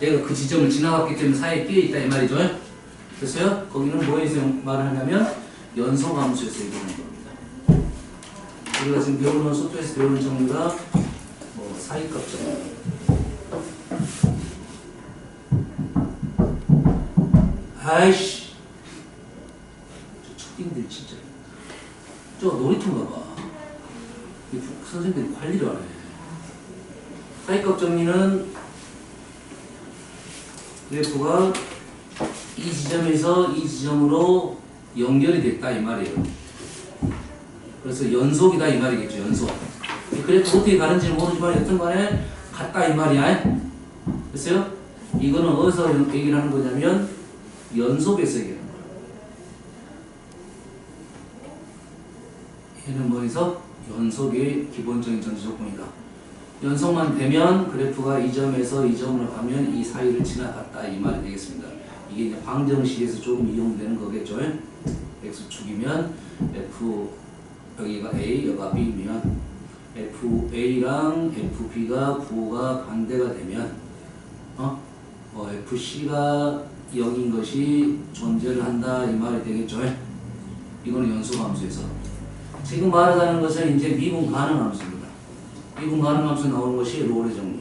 내가 그 지점을 지나갔기 때문에 사이에 끼어 있다 이 말이죠. 그래서요 거기는 뭐에서 말을 하냐면 연속함수에서 얘기하는 겁니다. 우리가 지금 배우는 소토에서 배우는 정리가 뭐 사이값 정리. 아이씨 저 초딩들 진짜 저 놀이터인가 봐. 선생님들이 관리를 안 해. 사이값 정리는 그래프가 이 지점에서 이 지점으로 연결이 됐다 이 말이에요. 그래서 연속이다 이 말이겠죠. 연속. 그래프 어떻게 가는지는 모르지만 여튼 간에 같다 이 말이야. 됐어요? 이거는 어디서 얘기를 하는 거냐면 연속에서 얘기하는 거야. 얘는 뭐에서? 연속의 기본적인 전제 조건이다. 연속만 되면 그래프가 이 점에서 이 점으로 가면 이 사이를 지나갔다 이 말이 되겠습니다. 이게 이제 방정식에서 조금 이용되는 거겠죠. x축이면 f 여기가 a 여기가 b면 fa랑 fb가 부호가 반대가 되면 fc가 0인 것이 존재를 한다 이 말이 되겠죠. 이거는 연속함수에서 지금 말하자는 것은 이제 미분 가능함수입니다. 미분 가능함수 나오는 것이 롤의 정리.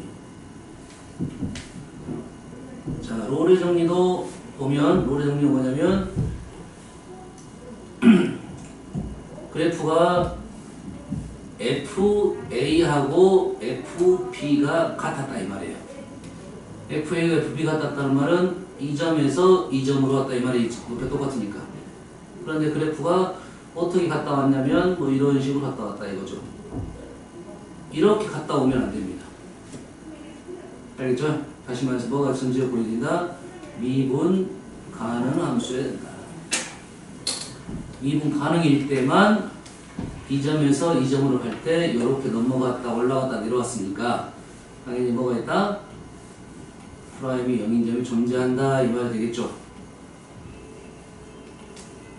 자, 롤의 정리도 보면 롤의 정리가 뭐냐면 그래프가 FA하고 FB가 같았다 이 말이에요. FA가 FB 같았다는 말은 이 점에서 이 점으로 왔다 이 말이 높이 똑같으니까. 그런데 그래프가 어떻게 갔다 왔냐면 뭐 이런 식으로 갔다 왔다 이거죠. 이렇게 갔다 오면 안 됩니다. 알겠죠? 다시 말해서 뭐가 전제가 보여진다? 미분 가능함수여야 된다. 미분 가능일 때만 이 점에서 이 점으로 갈 때 이렇게 넘어갔다 올라갔다 내려왔으니까 당연히 뭐가 있다? 프라임이 0인 점이 존재한다 이 말이 되겠죠.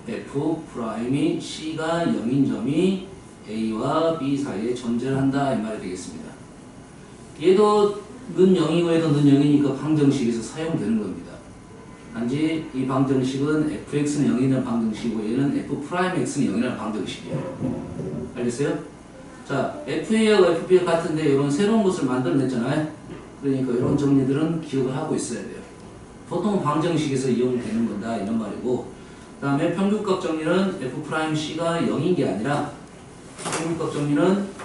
f 프라임이 c가 0인 점이 a와 b 사이에 존재를 한다 이 말이 되겠습니다. 얘도 는 0이고 얘도 는 0이니까 방정식에서 사용되는 겁니다. 단지 이 방정식은 fx는 0이라는 방정식이고 얘는 f 프라임 x는 0이라는 방정식이에요. 알겠어요? 자, fa하고 fb가 같은데 이런 새로운 것을 만들어냈잖아요. 그러니까 이런 정리들은 기억을 하고 있어야 돼요. 보통 방정식에서 이용되는 건다 이런 말이고, 그 다음에 평균값 정리는 f'c가 0인 게 아니라 평균값 정리는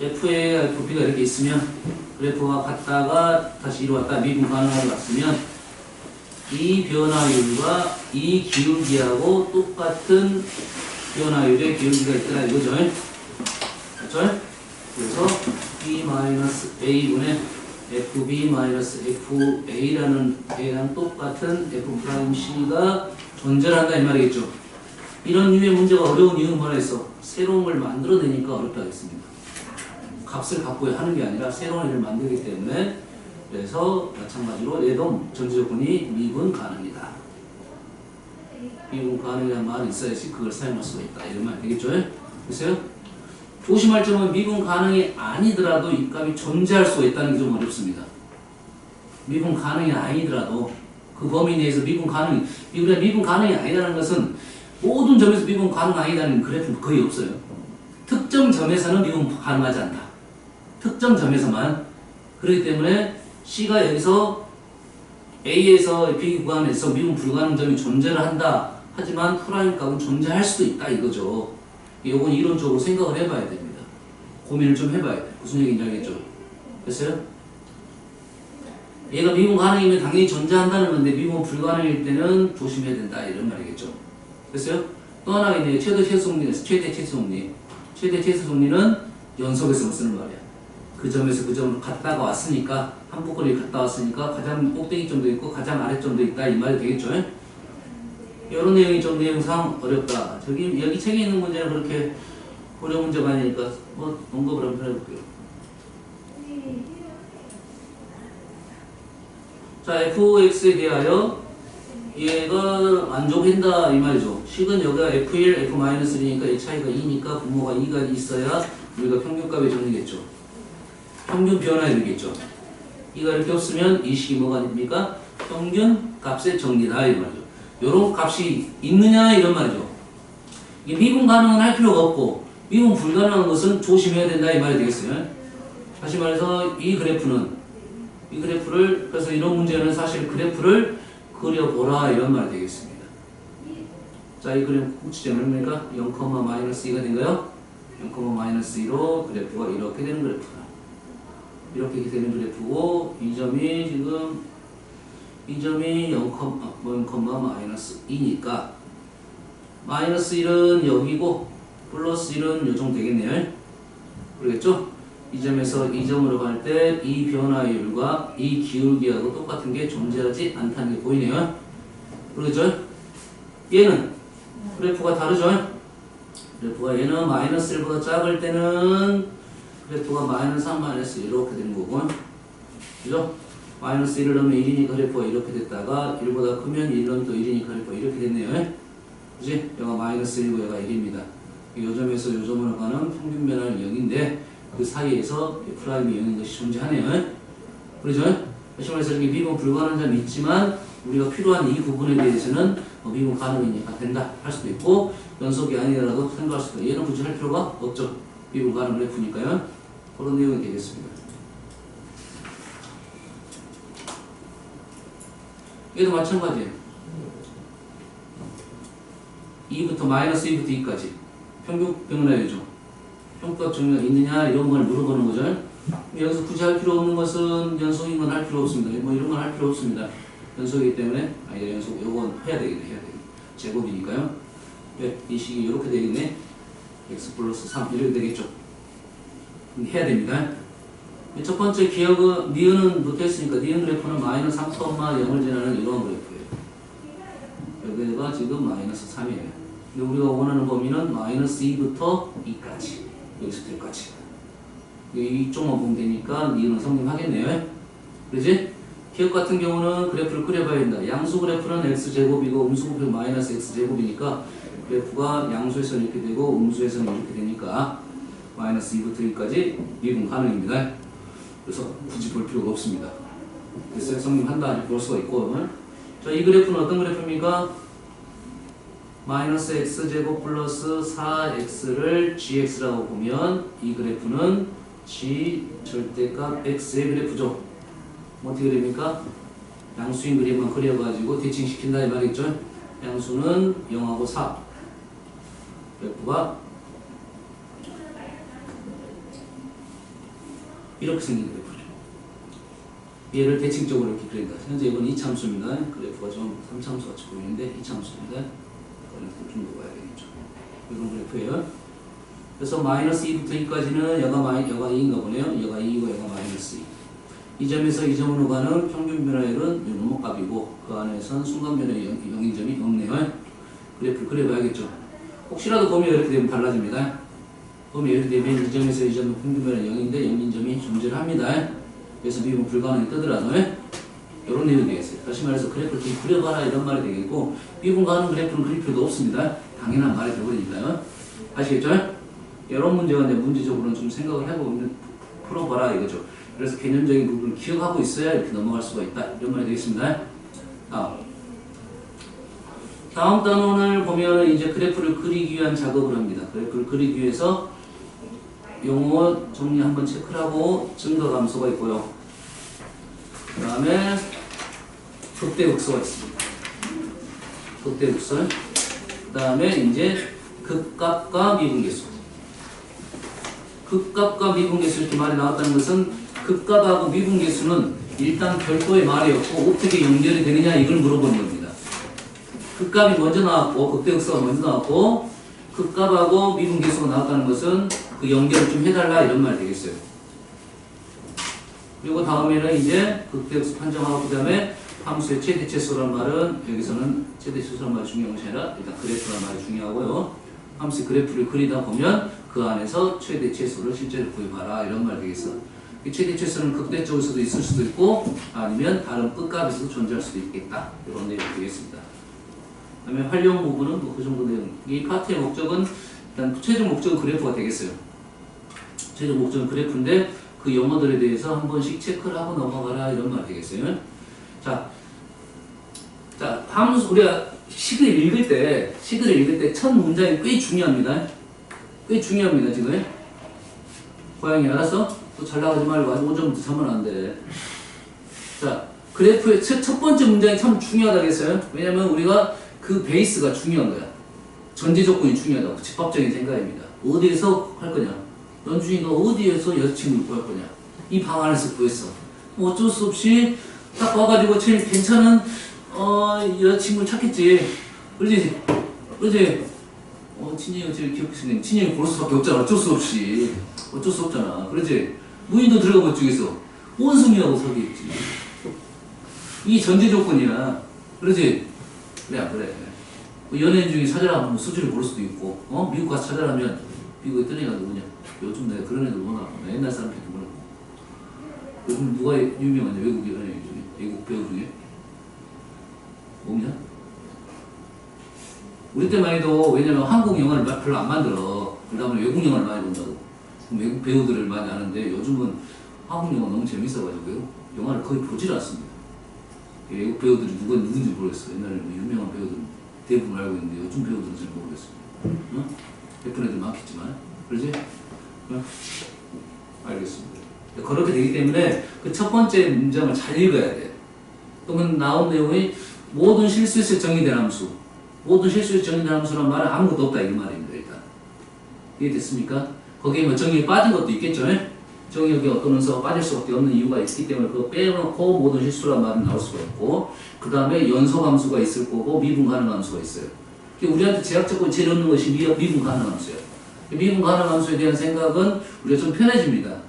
fA와 fb가 이렇게 있으면 그래프가 갔다가 다시 이리 왔다 미분 가능하게 왔으면 이 변화율과 이 기울기하고 똑같은 변화율의 기울기가 있더라 이거죠. 그렇죠? 그래서 b-a분의 fb-fa라는 a랑 똑같은 f'c가 존재한다 이 말이겠죠. 이런 류의 문제가 어려운 이유는 뭐라 했어? 새로운 걸 만들어내니까 어렵다 했습니다. 값을 갖고 하는 게 아니라 새로운 일을 만들기 때문에, 그래서 마찬가지로 얘도 전제조건이 미분 가능이다. 미분 가능이라는 말이 있어야지 그걸 사용할 수가 있다 이런 말 되겠죠? 그래서요? 조심할 점은 미분 가능이 아니더라도 이 값이 존재할 수가 있다는 게 좀 어렵습니다. 미분 가능이 아니더라도 그 범위 내에서 미분 가능이 아니라는 것은 모든 점에서 미분 가능 아니다는 그래프는 거의 없어요. 특정 점에서는 미분 가능하지 않다. 특정 점에서만. 그렇기 때문에 C가 여기서 A에서 B 구간에서 미분 불가능 점이 존재를 한다. 하지만 프라임 값은 존재할 수도 있다 이거죠. 이건 이론적으로 생각을 해봐야 됩니다. 고민을 좀 해봐야 돼. 무슨 얘기인지 알겠죠? 됐어요? 얘가 미분 가능이면 당연히 존재한다는 건데 미분 불가능일 때는 조심해야 된다 이런 말이겠죠. 됐어요? 또 하나가 있네요. 최대 최소 정리. 최대 최소 정리는 연속에서 쓰는 말이야. 그 점에서 그 점으로 갔다가 왔으니까 한복거리 갔다 왔으니까 가장 꼭대기점도 있고 가장 아래점도 있다 이 말이 되겠죠. 이런 내용이 좀 내용상 어렵다. 여기 책에 있는 문제는 그렇게 어려운 문제가 아니니까 뭐 언급을 한번 해볼게요. 자, fx에 대하여 얘가 만족한다 이 말이죠. 식은 여기가 F1, F-1이니까 이 차이가 2니까 분모가 2가 있어야 우리가 평균값이 정리겠죠. 평균 변화에 되겠죠. 2가 이렇게 없으면 이 식이 뭐가 됩니까? 평균 값의 정리다 이 말이죠. 요런 값이 있느냐 이런 말이죠. 이게 미분 가능은 할 필요가 없고 미분 불가능한 것은 조심해야 된다 이 말이 되겠어요. 다시 말해서 이 그래프를 그래서 이런 문제는 사실 그래프를 그려보라 이런 말이 되겠습니다. 자, 이 그래프 꼭지점은 뭡니까? 0,-2가 된가요? 0,-2로 그래프가 이렇게 되는 그래프다. 이렇게 되는 그래프고 이 점이 지금 이 점이 0,-2니까 마이너스 1은 여기고 플러스 1은 요 정도 되겠네요. 그러겠죠? 이 점에서 이 점으로 갈 때 이 변화율과 이 기울기하고 똑같은 게 존재하지 않다는 게 보이네요. 그러죠? 얘는 그래프가 다르죠? 그래프가 얘는 마이너스 1보다 작을 때는 그래프가 마이너스 3, 마이너스 1 이렇게 되는 거고, 그죠? 마이너스 1을 넣으면 1이니까 그래프가 이렇게 됐다가 1보다 크면 1 넣으면 또 1이니까 그래프가 이렇게 됐네요. 그지? 얘가 마이너스 1이고 얘가 1입니다. 요 점에서 요 점으로 가는 평균 변화는 0인데 그 사이에서 프라임이 0인 것이 존재하네요. 그러죠? 다시 말해서 이렇게 미분 불가능한 점이 있지만 우리가 필요한 이 부분에 대해서는 미분 가능이니까 된다 할 수도 있고 연속이 아니더라도 생각할 수도 있고 얘는 굳이 할 필요가 없죠. 미분 가능 그래프니까요. 그런 내용이 되겠습니다. 얘도 마찬가지예요. 2부터 마이너스 2부터 2까지 평균 변화율이죠. 평균값 정리가 있느냐 이런 걸 물어보는 거죠. 여기서 굳이 할 필요 없는 것은 연속인 건 할 필요 없습니다. 뭐 이런 건 할 필요 없습니다. 연속이기 때문에 연속 요건 해야 되겠네. 제곱이니까요. 이 식이 이렇게 되겠네. x 플러스 3 이렇게 되겠죠. 해야 됩니다. 첫 번째 기억은 니은은 못했으니까 니은 그래프는 마이너스 3,0을 지나는 이런 그래프예요. 여기가 지금 마이너스 3이에요. 근데 우리가 원하는 범위는 마이너스 2부터 2까지 여기서 여기까지 이쪽만 보면 되니까 니은은 성립하겠네요. 그러지? 기억 같은 경우는 그래프를 그려봐야 된다. 양수 그래프는 x제곱이고 음수 그래프 마이너스 x제곱이니까 그래프가 양수에서는 이렇게 되고 음수에서는 이렇게 되니까 마이너스 2부터 2까지 미분 가능입니다. 그래서 굳이 볼 필요가 없습니다. 그래서 성립한다 이렇게 볼 수가 있고, 자, 이 그래프는 어떤 그래프입니까? 마이너스 x제곱 플러스 4x를 gx라고 보면 이 그래프는 g 절대값 x의 그래프죠. 어떻게 됩니까? 양수인 그림만 그려가지고 대칭시킨다 이 말이죠. 양수는 0하고 4 그래프가 이렇게 생긴 그래프죠. 얘를 대칭적으로 이렇게 그린다. 현재 이건 2참수입니다. 그래프가 좀 3참수 같이 보이는데 2참수입니다. 좀 더 봐야 되겠죠. 이런 그래프예요. 그래서 마이너스 2부터 2까지는 얘가 2인가 보네요. 얘가 2이고 얘가 마이너스 2. 이 점에서 이 점으로 가는 평균 변화율은 요놈값이고 그 안에선 순간 변화율 0인 점이 없네요. 그래프를 그려봐야겠죠. 혹시라도 범위가 이렇게 되면 달라집니다. 범위가 이렇게 되면 이 점에서 이 점은 평균 변화율 0인데 0인 점이 존재를 합니다. 그래서 미분 불가능이 뜨더라도 이런 내용이 되겠어요. 다시 말해서 그래프를 좀 그려봐라 이런 말이 되겠고 미분 가능 그래프는 그릴 필요도 없습니다. 당연한 말이 되버리니까요. 아시겠죠? 이런 문제가 이제 문제적으로는 좀 생각을 해보면 풀어봐라 이거죠. 그래서 개념적인 부분을 기억하고 있어야 이렇게 넘어갈 수가 있다 이런 말이 되겠습니다. 다음 단원을 보면 이제 그래프를 그리기 위한 작업을 합니다. 그래프를 그리기 위해서 용어 정리 한번 체크를 하고 증가 감소가 있고요. 그 다음에 극대극소가 있습니다. 극대극소. 그 다음에 이제 극값과 미분계수. 극값과 미분계수 이렇게 말이 나왔다는 것은 극값하고 미분계수는 일단 별도의 말이었고 어떻게 연결이 되느냐 이걸 물어보는 겁니다. 극값이 먼저 나왔고 극대극소가 먼저 나왔고 극값하고 미분계수가 나왔다는 것은 그 연결을 좀 해달라 이런 말이 되겠어요. 그리고 다음에는 이제 극대극소 판정하고 그 다음에 함수의 최대체수란 말은 여기서는 최대체수란 말이 중요한 것이 아니라 일단 그래프란 말이 중요하고요. 함수의 그래프를 그리다 보면 그 안에서 최대체수를 실제로 구해봐라 이런 말이 되겠어. 최대 최소는 극대 쪽에서도 있을 수도 있고 아니면 다른 끝값에서도 존재할 수도 있겠다. 이런 내용이 되겠습니다. 그 다음에 활용 부분은 뭐 그 정도 내용. 이 파트의 목적은 일단 최종 목적은 그래프가 되겠어요. 최종 목적은 그래프인데 그 용어들에 대해서 한 번씩 체크를 하고 넘어가라 이런 말 되겠어요. 자, 함수 우리가 식을 읽을 때 첫 문장이 꽤 중요합니다. 꽤 중요합니다 지금. 고양이 알았어? 또 잘 나가지 말고 아직 5점부터 자면 안 돼. 자, 그래프의 첫 번째 문장이 참 중요하다겠어요. 왜냐면 우리가 그 베이스가 중요한 거야. 전제 조건이 중요하다고. 집합적인 생각입니다. 어디에서 할 거냐? 연준이가 어디에서 여자친구를 구할 거냐? 이 방 안에서 구했어. 어쩔 수 없이 딱 와가지고 제일 괜찮은 여자친구를 찾겠지. 그러지? 친형이 제일 귀엽게 생긴 친형이 고를 수밖에 없잖아. 어쩔 수 없잖아. 그러지? 무인도 들어가 못 주겠어. 원숭이하고 사귀겠지. 이 전제 조건이야. 그러지? 그래 안 그래? 연예인 중에 찾아라 하면 수지를 고를 수도 있고, 미국 가서 찾아라면 미국에 뜬 애가 누구냐? 요즘 내가 그런 애들 워낙 옛날 사람들이 몰라. 요즘 누가 유명하냐? 외국 연예인 중에? 외국 배우 중에? 없냐? 우리 때만 해도 왜냐면 한국 영화를 별로 안 만들어. 그러다 보니 외국 영화를 많이 본다고. 외국 배우들을 많이 아는데 요즘은 한국 영화 너무 재밌어가지고요. 영화를 거의 보질 않습니다. 외국 배우들이 누군지 모르겠어요. 옛날에 뭐 유명한 배우들 대부분 알고 있는데 요즘 배우들은 잘 모르겠어요. 응? 예쁜 애들 많겠지만. 그러지? 응? 알겠습니다. 그렇게 되기 때문에 그 첫 번째 문장을 잘 읽어야 돼. 그러면 나온 내용이 모든 실수에서 정의된 함수. 모든 실수에서 정의된 함수란 말은 아무것도 없다 이 말입니다. 일단 이해됐습니까? 거기에 뭐 정의에 빠진 것도 있겠죠. 정의역에 어떤 원소가 빠질 수밖에 없는 이유가 있기 때문에 그거 빼놓고 모든 실수란 말은 나올 수가 없고, 그 다음에 연속 함수가 있을 거고 미분 가능 함수가 있어요. 우리한테 제약적으로 제일 없는 것이 미분 가능 함수예요. 미분 가능 함수에 대한 생각은 우리가 좀 편해집니다.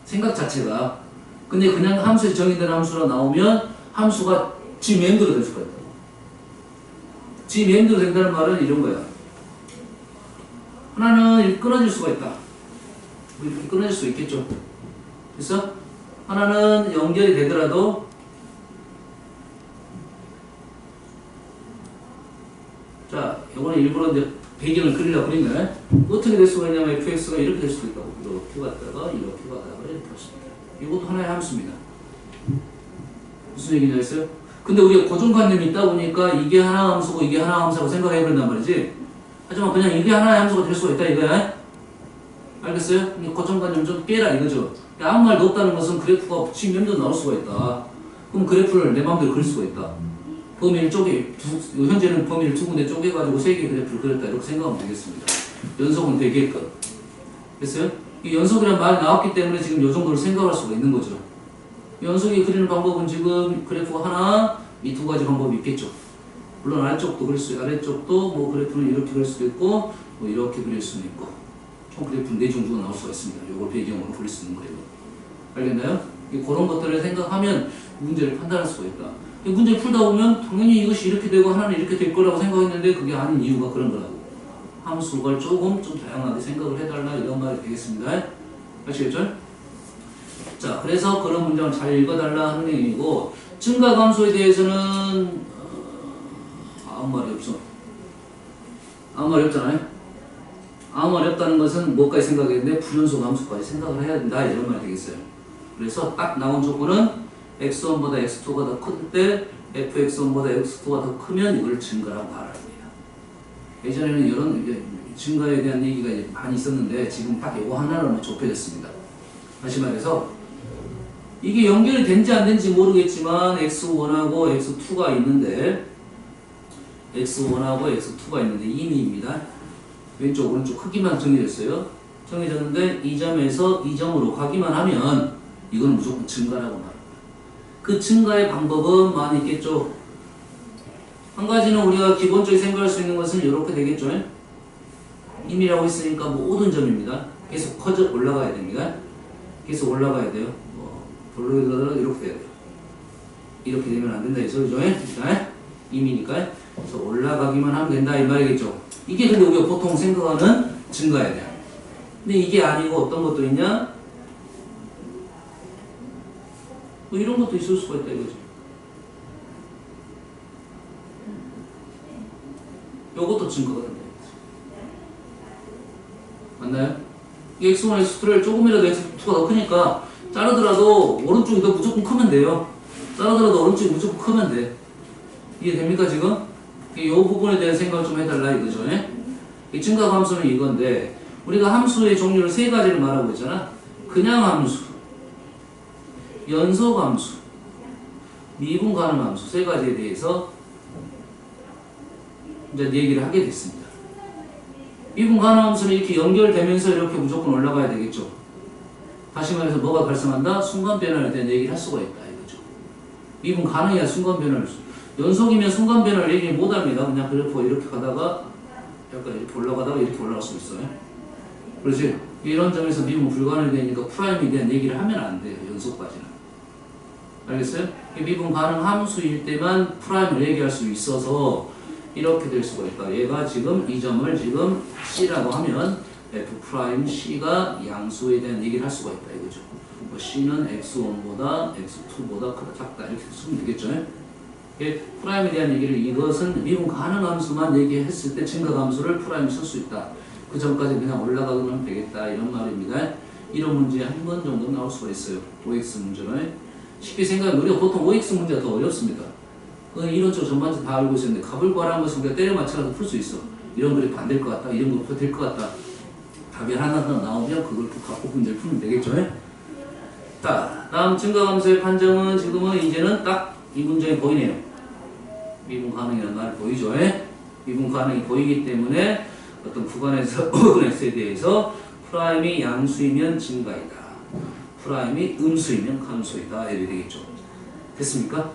생각 자체가. 근데 그냥 함수에 정의된 함수로 나오면 함수가 지 맴대로 될 수가 있다고. 지 맴대로 된다는 말은 이런 거야. 하나는 끊어질 수가 있다. 이렇게 끊어질 수 있겠죠. 그래서 하나는 연결이 되더라도 자, 이거는 일부러 이제 배경을 그리려고 그린 거야. 어떻게 될 수가 있냐면 fx가 이렇게 될 수도 있다고. 이렇게 갔다가 이렇게 할 수 있다. 이것도 하나의 함수입니다. 무슨 얘기냐 했어요? 근데 우리가 고정관념이 있다 보니까 이게 하나 함수고 이게 하나 함수라고 생각해버린단 말이지. 하지만 그냥 이게 하나의 함수가 될 수가 있다 이거야. 알겠어요? 고정관념 좀 깨라 이거죠. 아무 말도 없다는 것은 그래프가 지금 면도 나올 수가 있다. 그럼 그래프를 내 마음대로 그릴 수가 있다. 범위를 현재는 범위를 두 군데 쪼개가지고 세 개의 그래프를 그렸다 이렇게 생각하면 되겠습니다. 연속은 되게끔. 됐어요? 이 연속이라는 말이 나왔기 때문에 지금 이 정도로 생각할 수가 있는 거죠. 연속이 그리는 방법은 지금 그래프가 하나, 이 두 가지 방법이 있겠죠. 물론 아래쪽도 그릴 수 있고, 아래쪽도 뭐 그래프는 이렇게 그릴 수도 있고, 뭐 이렇게 그릴 수도 있고, 총 그래프는 네 종류가 나올 수가 있습니다. 이걸 배경으로 그릴 수 있는 거예요. 알겠나요? 그런 것들을 생각하면 문제를 판단할 수가 있다. 문제를 풀다 보면 당연히 이것이 이렇게 되고 하나는 이렇게 될 거라고 생각했는데 그게 아닌 이유가 그런 거라고. 함수를 조금 좀 다양하게 생각을 해달라 이런 말이 되겠습니다. 아시겠죠? 자, 그래서 그런 문장을 잘 읽어달라 하는 얘기고, 증가함수에 대해서는 아무 말이 없어. 아무 말이 없잖아요. 아무 말이 없다는 것은 뭐까지 생각했는데 불연속 함수까지 생각을 해야 된다 이런 말이 되겠어요. 그래서 딱 나온 조건은 x1보다 x2가 더 클 때 fx1보다 x2가 더 크면 이걸 증가라고 말합니다. 예전에는 이런 증가에 대한 얘기가 많이 있었는데 지금 딱 이거 하나로 좁혀졌습니다. 다시 말해서 이게 연결이 된지 안 된지 모르겠지만 x1하고 x2가 있는데 x1하고 x2가 있는데 이미입니다. 왼쪽 오른쪽 크기만 정해졌어요. 정해졌는데 이 점에서 이 점으로 가기만 하면 이건 무조건 증가라고 말합니다. 그 증가의 방법은 많이 있겠죠. 한 가지는 우리가 기본적으로 생각할 수 있는 것은 이렇게 되겠죠. 임이라고 했으니까 모든 점입니다. 계속 커져 올라가야 됩니다. 계속 올라가야 돼요. 이렇게 돼야 돼요. 이렇게 되면 안 된다 이 소리죠. 임이니까 그래서 올라가기만 하면 된다 이 말이겠죠. 이게 근데 우리가 보통 생각하는 증가에 대한. 근데 이게 아니고 어떤 것도 있냐? 뭐 이런 것도 있을 수가 있다 이거죠. 요것도 증거가 된다. 맞나요? 이 x1, x2를 조금이라도 x2가 더 크니까 자르더라도 오른쪽이 더 무조건 크면 돼요. 자르더라도 오른쪽이 무조건 크면 돼. 이해됩니까 지금? 이 부분에 대한 생각을 좀 해달라 이거죠. 이 증가 함수는 이건데 우리가 함수의 종류를 세 가지를 말하고 있잖아. 그냥 함수, 연속 함수, 미분 가능 함수 세 가지에 대해서 이제 얘기를 하게 됐습니다. 미분 가능 함수는 이렇게 연결되면서 이렇게 무조건 올라가야 되겠죠. 다시 말해서 뭐가 발생한다? 순간 변화에 대한 얘기를 할 수가 있다 이거죠. 미분 가능해야 순간 변화를 연속이면 순간 변화를 얘기 못 합니다. 그냥 그래프 이렇게 가다가 약간 이렇게 올라가다가 이렇게 올라갈 수 있어요. 그렇지? 이런 점에서 미분 불가능이 되니까 프라임에 대한 얘기를 하면 안 돼요. 연속까지는. 알겠어요? 미분 가능 함수일 때만 프라임을 얘기할 수 있어서 이렇게 될 수가 있다. 얘가 지금 이 점을 지금 C라고 하면 F'C가 양수에 대한 얘기를 할 수가 있다 이거죠. 뭐 C는 X1보다 X2보다 크다 작다 이렇게 쓰면 되겠죠. 프라임에 대한 얘기를 이것은 미분 가능 함수만 얘기했을 때 증가 함수를 프라임 쓸 수 있다. 그 전까지 그냥 올라가면 되겠다 이런 말입니다. 이런 문제 한 번 정도 나올 수가 있어요. OX 문제는 쉽게 생각하면 우리가 보통 OX 문제가 더 어렵습니다. 그건 이론적으로 전반적으로 다 알고 있었는데 값을 구하라는 것은 우리가 때려 맞춰서 풀 수 있어. 이런 그래프 안 될 것 같다. 이런 그래프 될 것 같다. 답이 하나 더 나오면 그걸 갖고 문제를 풀면 되겠죠. 자, 다음 증가함수의 판정은 지금은 이제는 딱 이 문장이 보이네요. 미분 가능이라는 말 보이죠. 미분 가능이 보이기 때문에 어떤 구간에서 x에 대해서 프라임이 양수이면 증가이다. 프라임이 음수이면 감수이다. 이렇게 되겠죠. 됐습니까?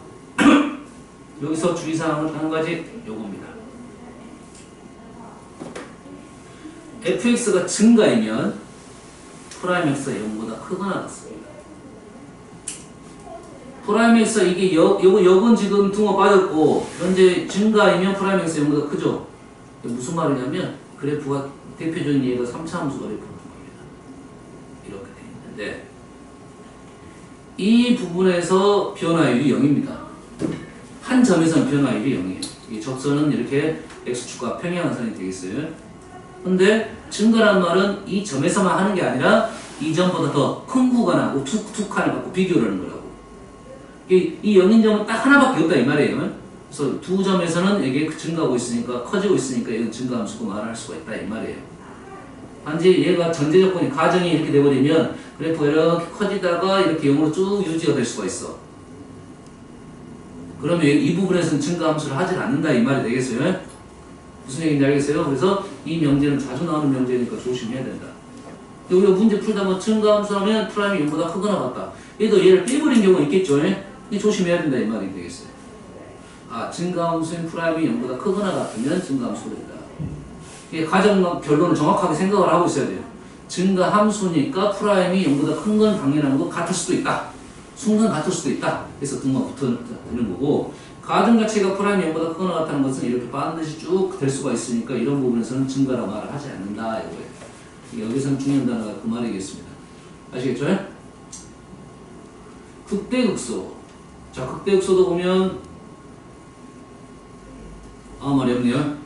여기서 주의사항은 한 가지 요겁니다. fx가 증가이면 프라임 x가 0보다 크거나 같습니다. 프라임 x가 이게 역은 지금 둥어 빠졌고 현재 증가이면 프라임 x가 0보다 크죠. 무슨 말이냐면 그래프가 대표적인 예가 3차 함수 그래프라는 겁니다. 이렇게 되어 있는데 이 부분에서 변화율이 0입니다. 한 점에서는 변화율이 0이에요. 이 적선은 이렇게 x축과 평행한선이 되겠어요. 근데 증가란 말은 이 점에서만 하는 게 아니라 이 점보다 더 큰 구간하고 두 칸을 갖고 비교를 하는 거라고. 이 0인 점은 딱 하나밖에 없다 이 말이에요. 그래서 두 점에서는 이게 증가하고 있으니까 커지고 있으니까 이건 증가함수고 말할 수가 있다 이 말이에요. 단지 얘가 전제 조건이 가정이 이렇게 돼버리면 그래프가 이렇게 커지다가 이렇게 0으로 쭉 유지가 될 수가 있어. 그러면 이 부분에서는 증가함수를 하질 않는다 이 말이 되겠어요? 무슨 얘기인지 알겠어요? 그래서 이 명제는 자주 나오는 명제니까 조심해야 된다. 우리가 문제 풀다 보면 증가함수라면 프라임이 0보다 크거나 같다. 얘도 얘를 빼버린 경우가 있겠죠? 조심해야 된다 이 말이 되겠어요. 아, 증가함수인 프라임이 0보다 크거나 같으면 증가함수가 된다. 이게 가정 결론을 정확하게 생각을 하고 있어야 돼요. 증가함수니까 프라임이 0보다 큰 건 당연한 거 같을 수도 있다. 순간 같을 수도 있다. 그래서 등만 붙는 거고 가정 자체가 프라임이 0보다 크거나 같다는 것은 이렇게 반드시 쭉 될 수가 있으니까 이런 부분에서는 증가라 말을 하지 않는다. 이거예요. 여기서는 중요한 단어가 그 말이겠습니다. 아시겠죠? 극대극소. 자, 극대극소도 보면 말이 없네요.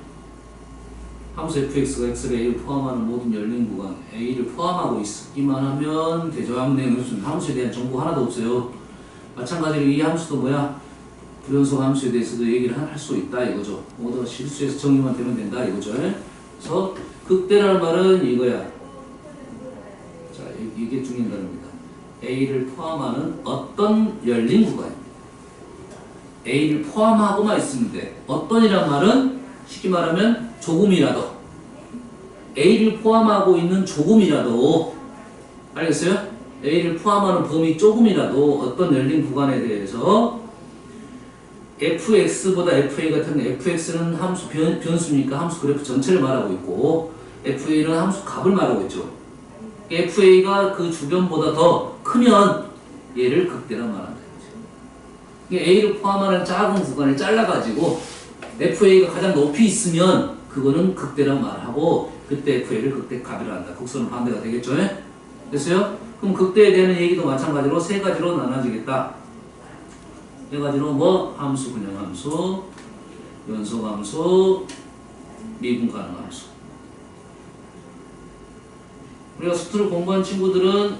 함수 fx가 x를 a를 포함하는 모든 열린 구간 a를 포함하고 있기만 하면 되죠. 함수에 대한 정보 하나도 없어요. 마찬가지로 이 함수도 뭐야? 불연속 함수에 대해서도 얘기를 할 수 있다 이거죠. 모두 실수해서 정의만 되면 된다 이거죠. 그래서 극대라는 말은 이거야. 자, 이게 중요한 단어입니다. a를 포함하는 어떤 열린 구간입니다. a를 포함하고만 있으면 돼. 어떤이란 말은 쉽게 말하면 조금이라도 a를 포함하고 있는 조금이라도 알겠어요? a를 포함하는 범위 조금이라도 어떤 열린 구간에 대해서 fx보다 fa 같은 fx는 함수 변수니까 함수 그래프 전체를 말하고 있고 fa는 함수 값을 말하고 있죠. fa가 그 주변보다 더 크면 얘를 극대란 말한다. a를 포함하는 작은 구간을 잘라가지고 fa가 가장 높이 있으면 그거는 극대란 말하고 그때 fa를 극대값이라 한다. 곡선은 반대가 되겠죠? 됐어요? 그럼 극대에 대한 얘기도 마찬가지로 세 가지로 나눠지겠다. 해가지고 뭐 함수, 그냥 함수, 연속 함수, 미분 가능 함수. 우리가 수트를 공부한 친구들은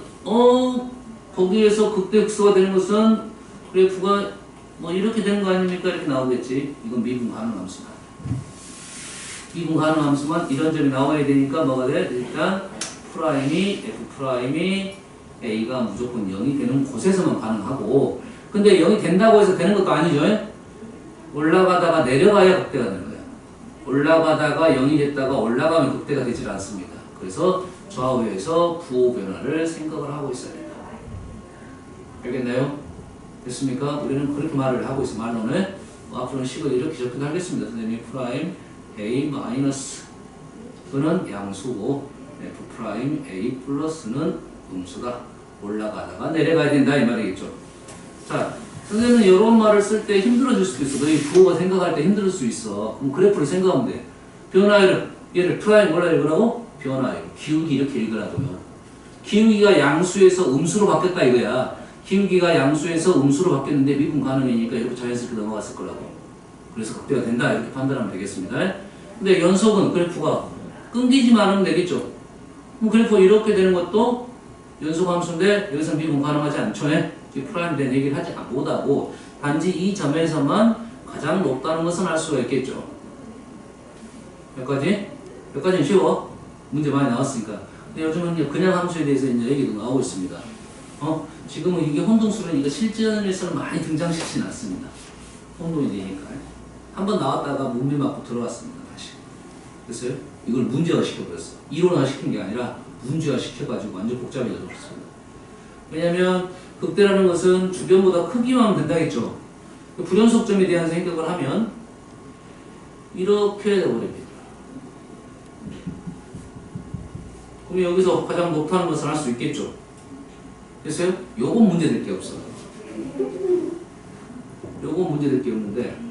거기에서 극대 극소가 되는 것은 그래프가 뭐 이렇게 되는 거 아닙니까? 이렇게 나오겠지. 이건 미분 가능 함수다. 미분 가능 함수만 이런 점이 나와야 되니까 뭐가 돼? 일단 프라임이 F 프라임이 A가 무조건 0이 되는 곳에서만 가능하고, 근데 0이 된다고 해서 되는 것도 아니죠. 올라가다가 내려가야 극대가 되는 거야. 올라가다가 0이 됐다가 올라가면 극대가 되질 않습니다. 그래서 좌우에서 부호 변화를 생각을 하고 있어야 된다. 알겠나요? 됐습니까? 우리는 그렇게 말을 하고 있어. 말로는 앞으로는 식을 이렇게 적기도 하겠습니다. 선생님이 프라임 A 마이너스 그는 양수고 F 프라임 A 플러스는 음수다. 올라가다가 내려가야 된다 이 말이겠죠. 자, 선생님은 이런 말을 쓸 때 힘들어질 수도 있어. 너희 부호가 생각할 때 힘들 수 있어. 그럼 그래프를 생각하면 돼. 변화율을 얘를 프라임 뭐라 읽으라고? 변화율. 기울기 이렇게 읽으라고요. 기울기가 양수에서 음수로 바뀌었다 이거야. 기울기가 양수에서 음수로 바뀌었는데 미분 가능이니까 이렇게 자연스럽게 넘어갔을 거라고. 그래서 극대가 된다 이렇게 판단하면 되겠습니다. 근데 연속은 그래프가 끊기지만 않으면 되겠죠. 그럼 그래프 이렇게 되는 것도 연속 함수인데 여기서 미분 가능하지 않죠. 프라임 된 얘기를 하지 못하고 단지 이 점에서만 가장 높다는 것은 알 수가 있겠죠. 여기까지? 여기까지는 쉬워. 문제 많이 나왔으니까. 근데 요즘은 그냥 함수에 대해서 이제 얘기도 나오고 있습니다. 지금은 이게 혼동수는 이거 실전에서는 많이 등장시키진 않습니다. 혼동이 되니까. 한번 나왔다가 문제 맞고 들어갔습니다. 다시. 됐어요? 이걸 문제화 시켜버렸어. 이론화 시킨 게 아니라 문제화 시켜가지고 완전 복잡해져 버렸습니다. 왜냐면 극대라는 것은 주변보다 크기만 하면 된다겠죠. 불연속점에 대한 생각을 하면 이렇게 되어버립니다. 그럼 여기서 가장 높다는 것을 알 수 있겠죠. 됐어요? 요건 문제될 게 없어. 요건 문제될 게 없는데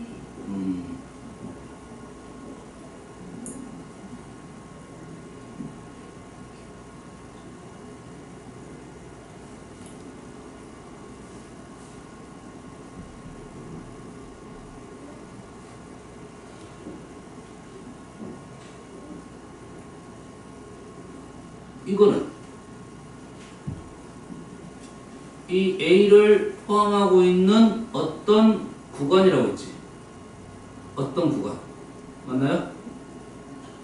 이거는 이 A를 포함하고 있는 어떤 구간이라고 했지. 어떤 구간. 맞나요?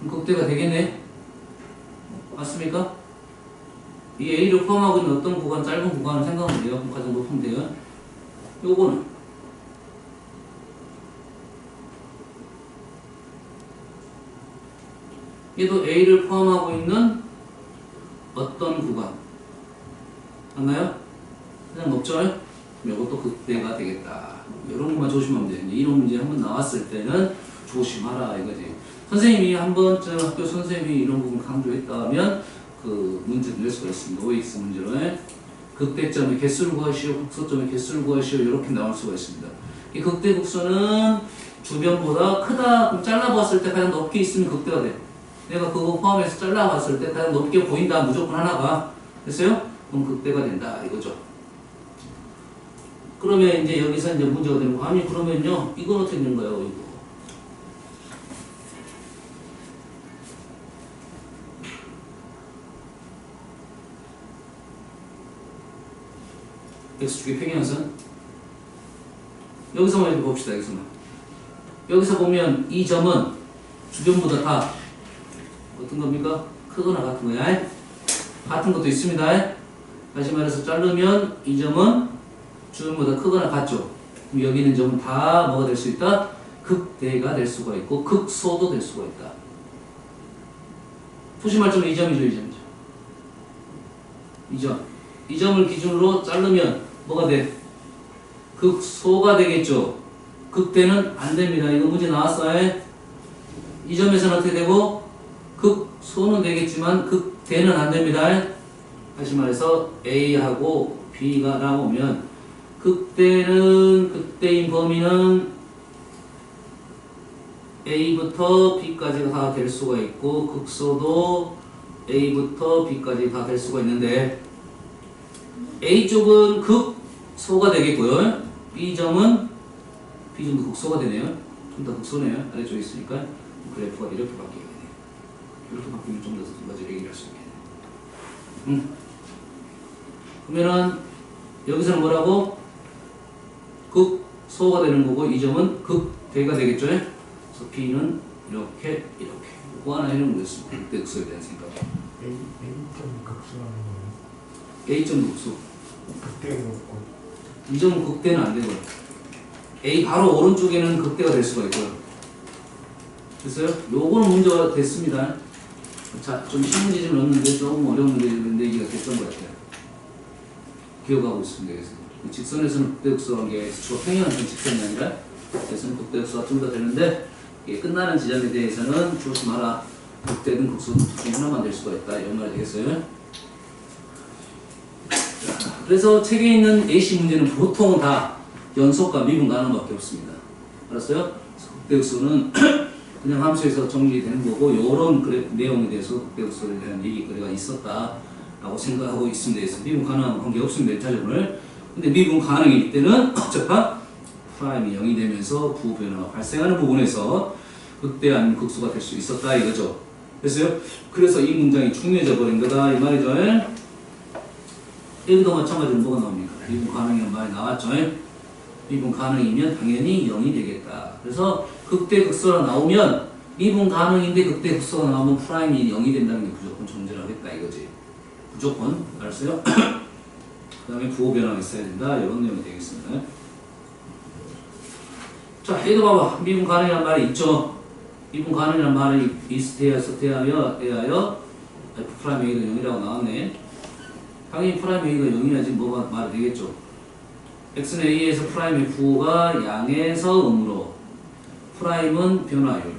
그럼 극대가 되겠네. 맞습니까? 이 A를 포함하고 있는 어떤 구간, 짧은 구간을 생각하면 돼요. 그럼 가장 높으면 돼요. 요거는 얘도 A를 포함하고 있는 어떤 구간. 맞나요? 그냥 높죠? 그럼 이것도 극대가 되겠다. 이런 것만 조심하면 돼요. 이런 문제 한번 나왔을 때는 조심하라 이거지. 선생님이 한 번쯤 학교 선생님이 이런 부분 강조했다면 그 문제를 낼 수가 있습니다. OX 문제로 극대점의 개수를 구하시오, 극소점의 개수를 가시오 이렇게 나올 수가 있습니다. 이 극대 극소는 주변보다 크다. 그럼 잘라봤을 때 가장 높게 있으면 극대가 돼. 내가 그거 포함해서 잘라봤을 때 가장 높게 보인다. 무조건 하나가. 됐어요? 그럼 극대가 된다. 이거죠. 그러면 이제 여기서 이제 문제가 되는 거. 아니, 그러면요. 이건 어떻게 되는 거예요? 이거. X축의 평행선. 여기서만 이렇게 봅시다. 여기서만. 여기서 보면 이 점은 주변보다 다 어떤 겁니까? 크거나 같은 거야. 같은 것도 있습니다. 다시 말해서 자르면 이 점은 주변보다 크거나 같죠. 그럼 여기 있는 점은 다 뭐가 될 수 있다? 극대가 될 수가 있고 극소도 될 수가 있다. 표시할 점은 이 점이죠. 이 점이죠. 이 점. 이 점을 기준으로 자르면 뭐가 돼? 극소가 되겠죠. 극대는 안 됩니다. 이거 문제 나왔어요. 이 점에서는 어떻게 되고? 극소는 되겠지만 극대는 안 됩니다. 다시 말해서 A하고 B가 나오면 극대는 극대인 범위는 A부터 B까지가 다 될 수가 있고 극소도 A부터 B까지 다 될 수가 있는데 A쪽은 극소가 되겠고요. B점은 B점도 극소가 되네요. 좀 더 극소네요. 아래쪽에 있으니까 그래프가 이렇게 바뀌게 되네요. 이렇게 바뀌면 좀 더 두 가지 얘기를 할 수 있게 돼요. 그러면은 여기서는 뭐라고? 극소가 되는 거고 이 점은 극대가 되겠죠? 그래서 B는 이렇게 이거 하나 해놓은 거였습니다. 극대 극소에 대한 생각. A점 극소하는 거예요? A점 극소. 극대는 없고. 이 점은 극대는 안 되고요. A 바로 오른쪽에는 극대가 될 수가 있고요. 됐어요? 요거는 문제가 됐습니다. 자, 좀 쉬운 문제 좀 넣었는데 조금 어려운 문제인데 얘기가 됐던 것 같아요. 기억하고 있습니다. 그래서 직선에서는 극대극소한 게 X축과 평행한 직선이 아니라 그래서는 극대극소가 좀 더 되는데 이게 끝나는 지점에 대해서는 조심하라. 극대든 극소든 둘 중에 하나만 될 수가 있다. 이런 말이 되겠어요. 자, 그래서 책에 있는 AC 문제는 보통은 다 연속과 미분 가능밖에 없습니다. 알았어요? 극대극소는 그냥 함수에서 정리되는 거고 요런 내용에 대해서 극대극소에 대한 얘기거리가 있었다라고 생각하고 있습니다. 그래서 미분 가능한 관계 없습니다. 1차적으로. 근데 미분 가능일 때는 어차피 프라임이 0이 되면서 부호변화가 발생하는 부분에서 극대 아니면 극소가 될 수 있었다 이거죠. 됐어요? 그래서 이 문장이 중요해져 버린 거다 이 말이죠. 여기도 마찬가지로 뭐가 나옵니까? 미분 가능이란 말이 나왔죠. 미분 가능이면 당연히 0이 되겠다. 그래서 극대 극소가 나오면 미분 가능인데 극대 극소가 나오면 프라임이 0이 된다는 게 무조건 존재를 하겠다 이거지. 무조건. 알았어요? 그 다음에 부호 변화가 있어야 된다. 이런 내용이 되겠습니다. 자, 얘도 봐봐. 미분 가능이란 말이 있죠. 미분 가능이란 말이 비슷해하여 F 프라임 A가 0이라고 나왔네. 당연히 프라임 A가 0이야지 뭐가 말이 되겠죠. X는 A에서 프라임의 부호가 양에서 음으로 프라임은 변화율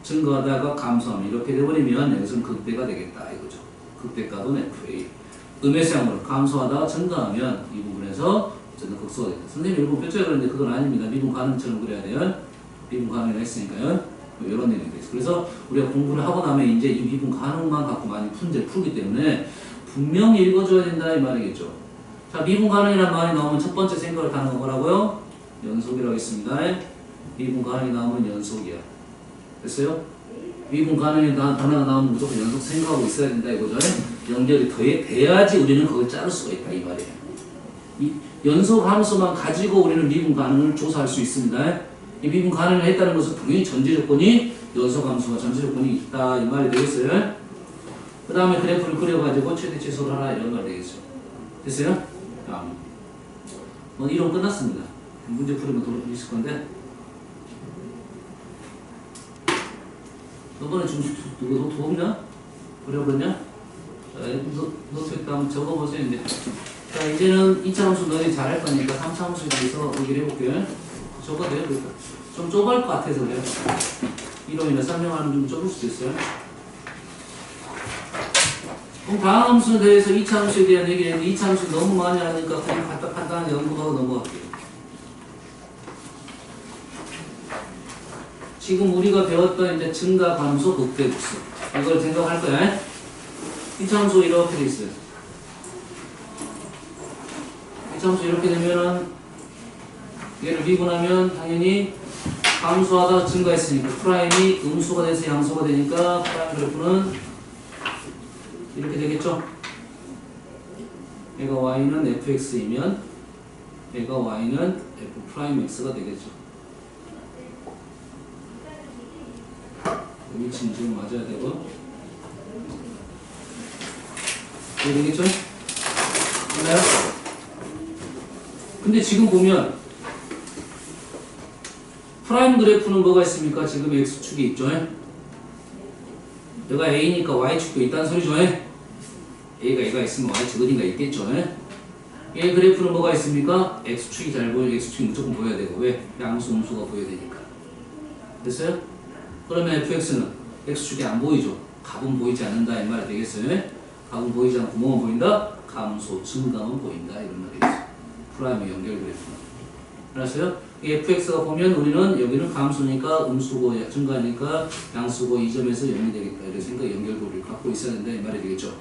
증가하다가 감소하면 이렇게 되버리면 여기서는 극대가 되겠다 이거죠. 극대가도 FA 음에서 양으로 감소하다가 증가하면 이 부분에서 어쨌든 극소가 됩니다. 선생님이 일본 뼈째 그러는데 그건 아닙니다. 미분 가능처럼 그려야 돼요. 미분 가능을 했으니까요. 뭐 이런 내용이 되겠습니다. 그래서 우리가 공부를 하고 나면 이제 이 미분 가능만 갖고 많이 문제를 풀기 때문에 분명히 읽어줘야 된다 이 말이겠죠. 자, 미분 가능이라는 말이 나오면 첫 번째 생각을 하는 거 뭐라고요? 연속이라고 했습니다. 미분 가능이 나오면 연속이야. 됐어요? 미분 가능이 단어가 나오면 무조건 연속 생각하고 있어야 된다 이거죠. 연결이 돼야지 우리는 그걸 자를 수가 있다 이 말이에요. 이 연속 함수만 가지고 우리는 미분 가능을 조사할 수 있습니다. 이 미분 가능을 했다는 것은 당연히 전제 조건이 연속 함수가 전제 조건이 있다 이 말이 되겠어요. 그 다음에 그래프를 그려가지고 최대 최소를 하라 이런 말이 되겠죠. 됐어요? 뭐 이론 끝났습니다. 문제 풀으면 더 있을 건데. 너번에 좀 누구 더 없냐? 그려버렸냐? 노트에다 한번 적어보세요. 이제. 자, 이제는 2차 함수 너희 잘할 거니까 3차 함수에 대해서 얘기를 해볼게요. 적어도 돼요. 그러니까. 좀 좁을 것 같아서 그래요. 이론이나 설명하면 좀 좁을 수도 있어요. 그럼 다음 함수에 대해서 2차 함수에 대한 얘기를 했는데 2차 함수 너무 많이 하니까 그냥 갖다 간단하게 연구하고 넘어갈게요. 지금 우리가 배웠던 이제 증가, 감소, 극대, 극소 이걸 생각할 거야. 2차 함수 이렇게 돼 있어요. 2차 함수 이렇게 되면은 얘를 미분하면 당연히 감소하다 증가했으니까 프라임이 음수가 돼서 양수가 되니까 프라임 그래프는 이렇게 되겠죠. 얘가 y는 fx이면 얘가 y는 f 프라임 x가 되겠죠. 위치는 지금 맞아야 되고 이렇게 되겠죠? 맞나요? 근데 지금 보면 프라임 그래프는 뭐가 있습니까? 지금 x축이 있죠? 얘가 a니까 y축도 있다는 소리죠? 얘가 있으면 y축 어딘가 있겠죠? 얘 그래프는 뭐가 있습니까? x축이 잘 보여요. x축이 무조건 보여야 되고 왜? 양수, 음수가 보여야 되니까. 됐어요? 그러면 fx는 x축이 안 보이죠? 값은 보이지 않는다 이 말이 되겠어요? 값은 보이지 않고 뭐만 보인다? 감소, 증가만 보인다 이런 말이 되겠어요. 프라임의 연결 그래프는. 알았어요? fx가 보면 우리는 여기는 감소니까 음수고 증가니까 양수고 이 점에서 0이 되겠다 이런 생각 연결고리를 갖고 있어야 된다 이 말이 되겠죠.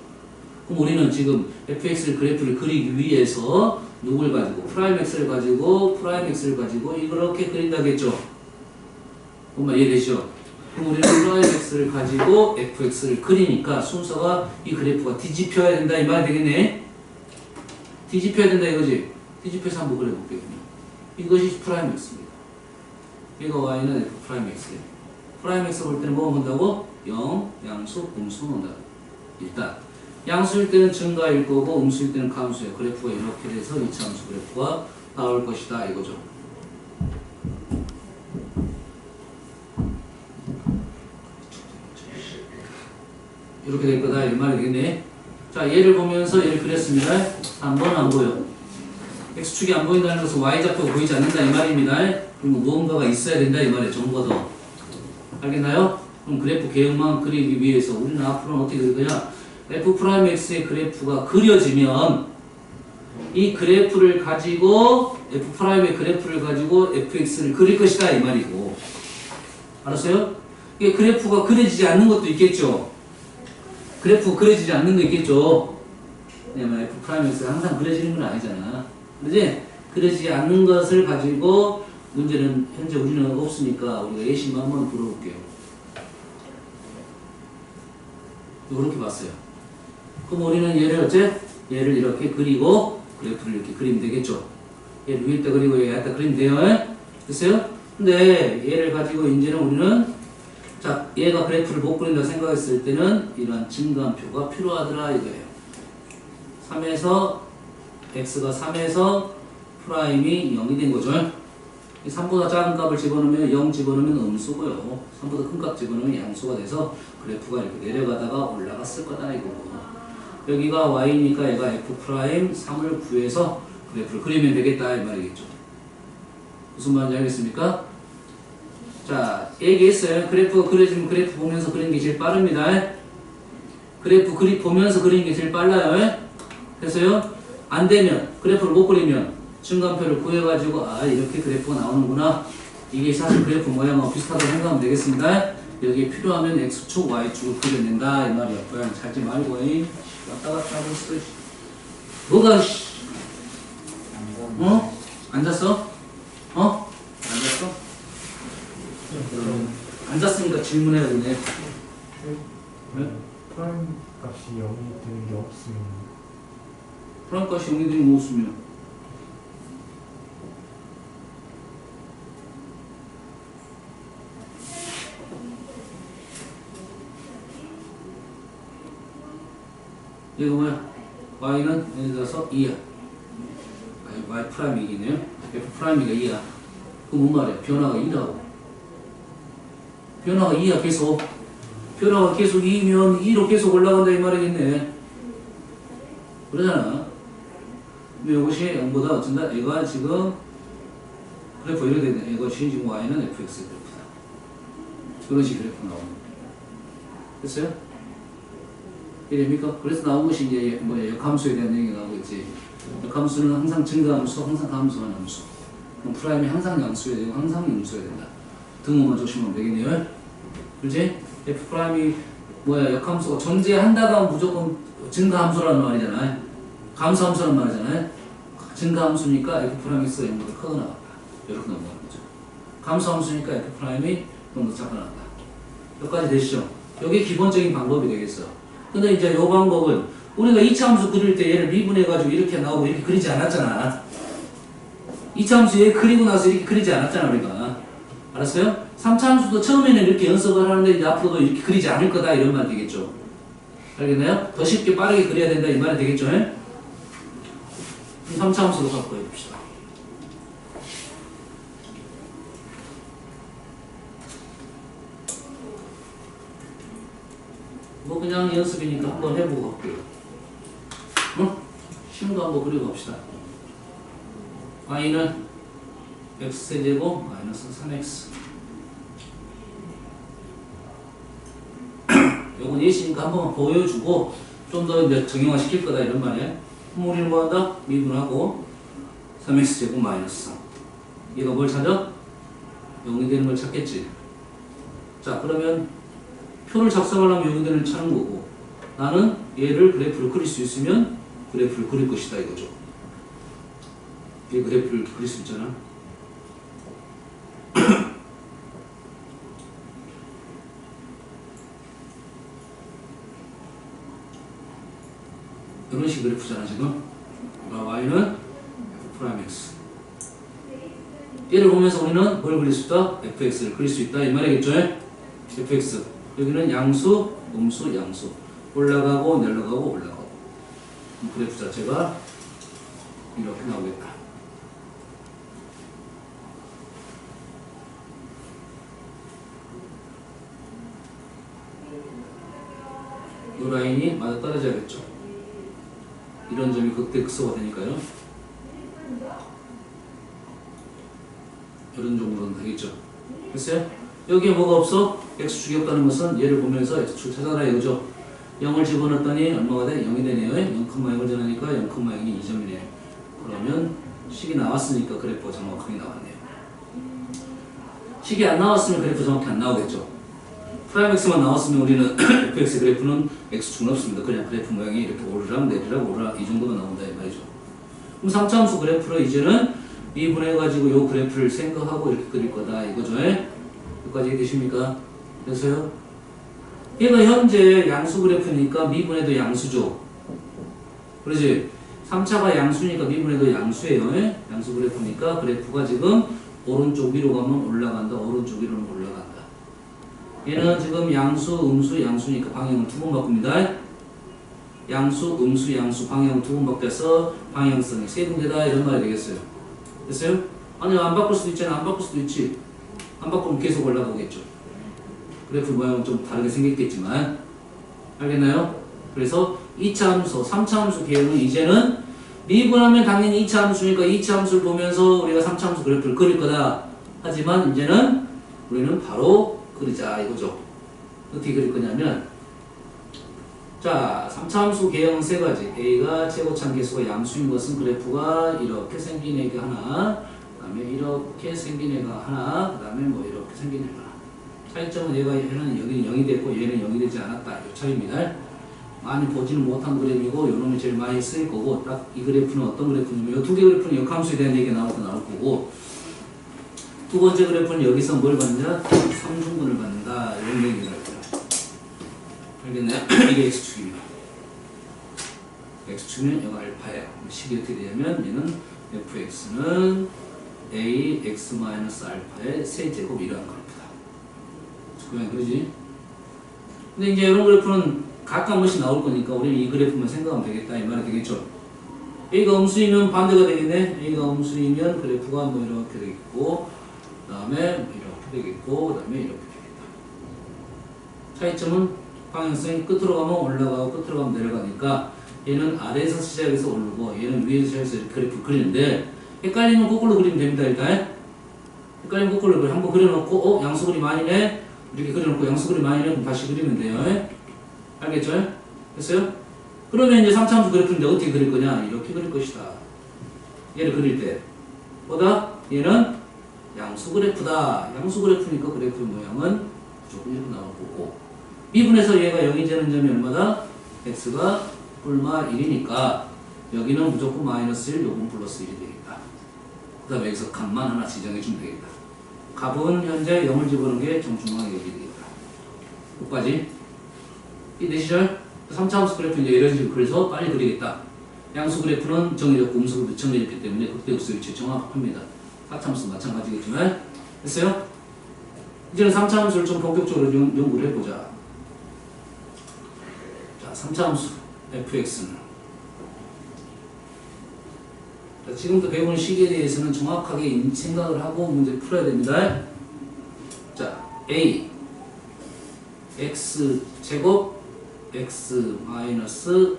그럼 우리는 지금 fx를 그래프를 그리기 위해서 누굴 가지고 프라임 x를 가지고 이렇게 그린다겠죠. 엄마 이해되죠? 그럼 우리는 프라임 x를 가지고 fx를 그리니까 순서가 이 그래프가 뒤집혀야 된다 이 말이 되겠네. 뒤집혀야 된다 이거지. 뒤집혀서 한번 그려볼게요. 이것이 프라임 x입니다. 이거 y는 f 프라임 x예요. 프라임 x 볼 때는 뭐 본다고? 0, 양수, 음수 본다. 일단 양수일 때는 증가일 거고 음수일 때는 감수예요. 그래프가 이렇게 돼서 2차 함수 그래프가 나올 것이다 이거죠. 이렇게 될 거다 이 말이 되겠네. 자, 얘를 보면서 얘를 그렸습니다. 3번 안 보여. x축이 안 보인다는 것은 y좌표가 보이지 않는다 이 말입니다. 그럼 무언가가 있어야 된다 이 말이에요. 정보가 더. 알겠나요? 그럼 그래프 개형만 그리기 위해서 우리는 앞으로는 어떻게 될 거냐? f'x의 그래프가 그려지면 이 그래프를 가지고 f'의 그래프를 가지고 fx를 그릴 것이다 이 말이고. 알았어요? 이게 그래프가 그려지지 않는 것도 있겠죠. 그래프 그려지지 않는 거 있겠죠. 왜냐면 f'x가 항상 그려지는 건 아니잖아. 그지? 그려지지 않는 것을 가지고 문제는 현재 우리는 없으니까 우리가 예시만 한번 풀어볼게요. 이렇게 봤어요. 그럼 우리는 얘를 어째? 얘를 이렇게 그리고 그래프를 이렇게 그리면 되겠죠. 얘를 위에다 그리고 얘에다 그리면 돼요. 됐어요? 근데 얘를 가지고 이제는 우리는 자, 얘가 그래프를 못 그린다 생각했을 때는 이러한 증가함표가 필요하더라 이거예요. 3에서 x가 3에서 프라임이 0이 된 거죠. 3보다 작은 값을 집어넣으면 0 집어넣으면 음수고요. 3보다 큰 값 집어넣으면 양수가 돼서 그래프가 이렇게 내려가다가 올라갔을 거다 이거고. 여기가 y니까 얘가 f'3을 구해서 그래프를 그리면 되겠다 이 말이겠죠. 무슨 말인지 알겠습니까? 자, 얘기했어요. 그래프가 그려지면 그래프 보면서 그리는 게 제일 빠릅니다. 그래프 보면서 그리는 게 제일 빨라요. 그래서요, 안 되면, 그래프를 못 그리면 증감표를 구해가지고, 아, 이렇게 그래프가 나오는구나. 이게 사실 그래프 모양하고 비슷하다고 생각하면 되겠습니다. 여기에 필요하면 X축, Y축을 그려낸다. 이 말이야. 고양 찾지 말고, 왔다 갔다 하고 있어. 뭐가, 어? 앉았어? 어? 앉았어? 앉았으니까 질문해야 되네. 네? 프라임 값이 0이 되는 게 없으면 프라임 값이 0이 되는 거 없으면 이거 뭐야? y는 예를 들어서 2야. y 프라임이 이기네요. f 프라임이가 2야. 그럼 뭔 말이야? 변화가 2라고. 변화가 2야 계속. 변화가 계속 2면 2로 계속 올라간다 이 말이겠네. 그러잖아. 근데 이것이 0보다 어쩐다? 얘가 지금 그래프 이렇게 되네. 이것이 지금 y는 fx 그래프다. 그런 식의 그래프 나오는 거예요. 됐어요? 이래입니까? 그래서 나온 것이 이제 뭐야? 역함수에 대한 얘기가 나오겠지. 역함수는 항상 증가함수, 항상 감소하는 함수. 그럼 프라임이 항상 양수여야 되고 항상 음수여야 된다. 등호만 조심하면 되겠네요. 그렇지? f 프라임이 뭐야? 역함수가 존재한다가 무조건 증가함수라는 말이잖아요. 감소함수라는 말이잖아요. 증가함수니까 f 프라임이 x 0보다 크거나 같다. 이렇게 넘어가는 거죠. 감소함수니까 f 프라임이 좀 더 작거나 같다. 여기까지 되시죠? 이게 기본적인 방법이 되겠어. 근데 이제 이 방법은 우리가 2차 함수 그릴 때 얘를 미분해가지고 이렇게 나오고 이렇게 그리지 않았잖아. 2차 함수 얘 그리고 나서 이렇게 그리지 않았잖아 우리가. 알았어요? 3차 함수도 처음에는 이렇게 연습을 하는데 이제 앞으로도 이렇게 그리지 않을 거다 이런 말 되겠죠. 알겠나요? 더 쉽게 빠르게 그려야 된다 이 말이 되겠죠. 3차 함수도 갖고 해봅시다. 뭐 그냥 연습이니까 한번 해보고 갈게요. 응? 쉬운 거 한번 그리고 갑시다. y는 x제곱 마이너스 3x. 요건 예시니까 한번 보여주고 좀 더 이제 정형화 시킬 거다 이런 말이에요. 그럼 우리는 뭐 한다? 미분하고 3x제곱 마이너스 3. 얘가 뭘 찾아? 0이 되는 걸 찾겠지. 자, 그러면 표를 작성하려면 0이 되는 걸 찾는 거고 나는 얘를 그래프를 그릴 수 있으면 그래프를 그릴 것이다 이거죠. 얘 그래프를 그릴 수 있잖아. 이런 식 그래프잖아 지금. y는 f'x. 얘를 보면서 우리는 뭘 그릴 수 있다? fx를 그릴 수 있다 이 말이겠죠? fx. 여기는 양수, 음수, 양수. 올라가고 내려가고 올라가고. 그래프 자체가 이렇게 나오겠다. 이 라인이 맞아 떨어져야겠죠. 이런 점이 극대 극소가 되니까요. 이런 정도는 되겠죠. 됐어요? 여기에 뭐가 없어? x축이 없다는 것은 얘를 보면서 x축 찾아라 이거죠. 0을 집어넣었더니 얼마가 돼? 0이 되네요. 0,0을 전하니까 0,0이 2점이네요. 그러면 식이 나왔으니까 그래프가 정확하게 나왔네요. 식이 안 나왔으면 그래프 정확히 안 나오겠죠. 프라임 x만 나왔으면 우리는 fx 그래프는 x축은 없습니다. 그냥 그래프 모양이 이렇게 오르락 내리락 오르락 이 정도만 나온다 이 말이죠. 그럼 3차함수 그래프를 이제는 미분해가지고 요 그래프를 생각하고 이렇게 그릴 거다 이거죠. 여기까지 이해되십니까? 그래서요. 얘가 현재 양수 그래프니까 미분해도 양수죠. 그러지? 3차가 양수니까 미분해도 양수예요. 양수 그래프니까 그래프가 지금 오른쪽 위로 가면 올라간다. 오른쪽 위로는 올라간다. 얘는 지금 양수, 음수, 양수니까 방향을 두 번 바꿉니다. 양수, 음수, 양수 방향을 두 번 바뀌어서 방향성이 세 군데다 이런 말이 되겠어요. 됐어요? 아니 안 바꿀 수도 있잖아. 안 바꿀 수도 있지. 안 바꾸면 계속 올라가겠죠. 그래프 모양은 좀 다르게 생겼겠지만 알겠나요? 그래서 2차 함수, 3차 함수 계획은 이제는 미분하면 당연히 2차 함수니까 2차 함수를 보면서 우리가 3차 함수 그래프를 그릴 거다. 하지만 이제는 우리는 바로 그리자 이거죠. 어떻게 그릴 거냐면 자 3차 함수 계형은 세 가지. A가 최고참 계수가 양수인 것은 그래프가 이렇게 생긴 애가 하나, 그 다음에 이렇게 생긴 애가 하나, 그 다음에 뭐 이렇게 생긴 애가 하나. 차이점은 얘는 여기는 0이 됐고 얘는 0이 되지 않았다. 이 차이입니다. 많이 보지는 못한 그래프이고 요놈이 제일 많이 쓰일 거고 딱 이 그래프는 어떤 그래프냐면 이 두 개 그래프는 역함수에 대한 얘기가 나올 거고 두 번째 그래프는 여기서 뭘 받느냐? 삼중근을 받는다. 이런 얘기가 할 거야. 알겠나요? 이게 x축입니다. x축이면 여가 알파예요. 식이 어떻게 되냐면 얘는 fx는 a x-알파의 세제곱 이러한 그래프다. 그냥 그러지? 근데 이제 이런 그래프는 각 한 번씩 나올 거니까 우리는 이 그래프만 생각하면 되겠다 이 말이 되겠죠. a가 음수이면 반대가 되겠네. a가 음수이면 그래프가 뭐 이렇게 되겠고 그 다음에 뭐 이렇게 되겠고 그 다음에 이렇게 되겠다. 차이점은 방향성이 끝으로 가면 올라가고 끝으로 가면 내려가니까 얘는 아래에서 시작해서 오르고 얘는 위에서 시작해서 이렇게 그래프 그리는데 헷갈리면 거꾸로 그리면 됩니다. 일단 헷갈리면 거꾸로 그려. 한번 그려놓고 양수 그림 아니네 이렇게 그려놓고 양수 그림 아니네 그럼 다시 그리면 돼요. 알겠죠? 됐어요? 그러면 이제 3차 함수 그래프인데 어떻게 그릴 거냐? 이렇게 그릴 것이다. 얘를 그릴 때 보다 얘는 양수 그래프다. 양수 그래프니까 그래프 모양은 무조건 이렇게 나올 거고 미분해서 얘가 0이 되는 점이 얼마다? x가 뿔마 1이니까 여기는 무조건 마이너스 1, 요건 플러스 1이 되겠다. 그 다음에 여기서 값만 하나 지정해 주면 되겠다. 값은 현재 0을 집어넣은 게 정중앙에 여기 되겠다. 여기까지 이해되시죠? 3차 함수 그래프 이제 이런 식으로 그래서 빨리 그리겠다. 양수 그래프는 정해졌고 음수 그래프 정해졌기 때문에 극대극소 위치 정확합니다. 4차 함수 마찬가지겠지만 됐어요? 이제는 3차 함수를 좀 본격적으로 연구를 해보자. 자, 3차 함수 fx는 자, 지금부터 배우는 시기에 대해서는 정확하게 생각을 하고 문제 풀어야 됩니다. 자, a x 제곱 x 마이너스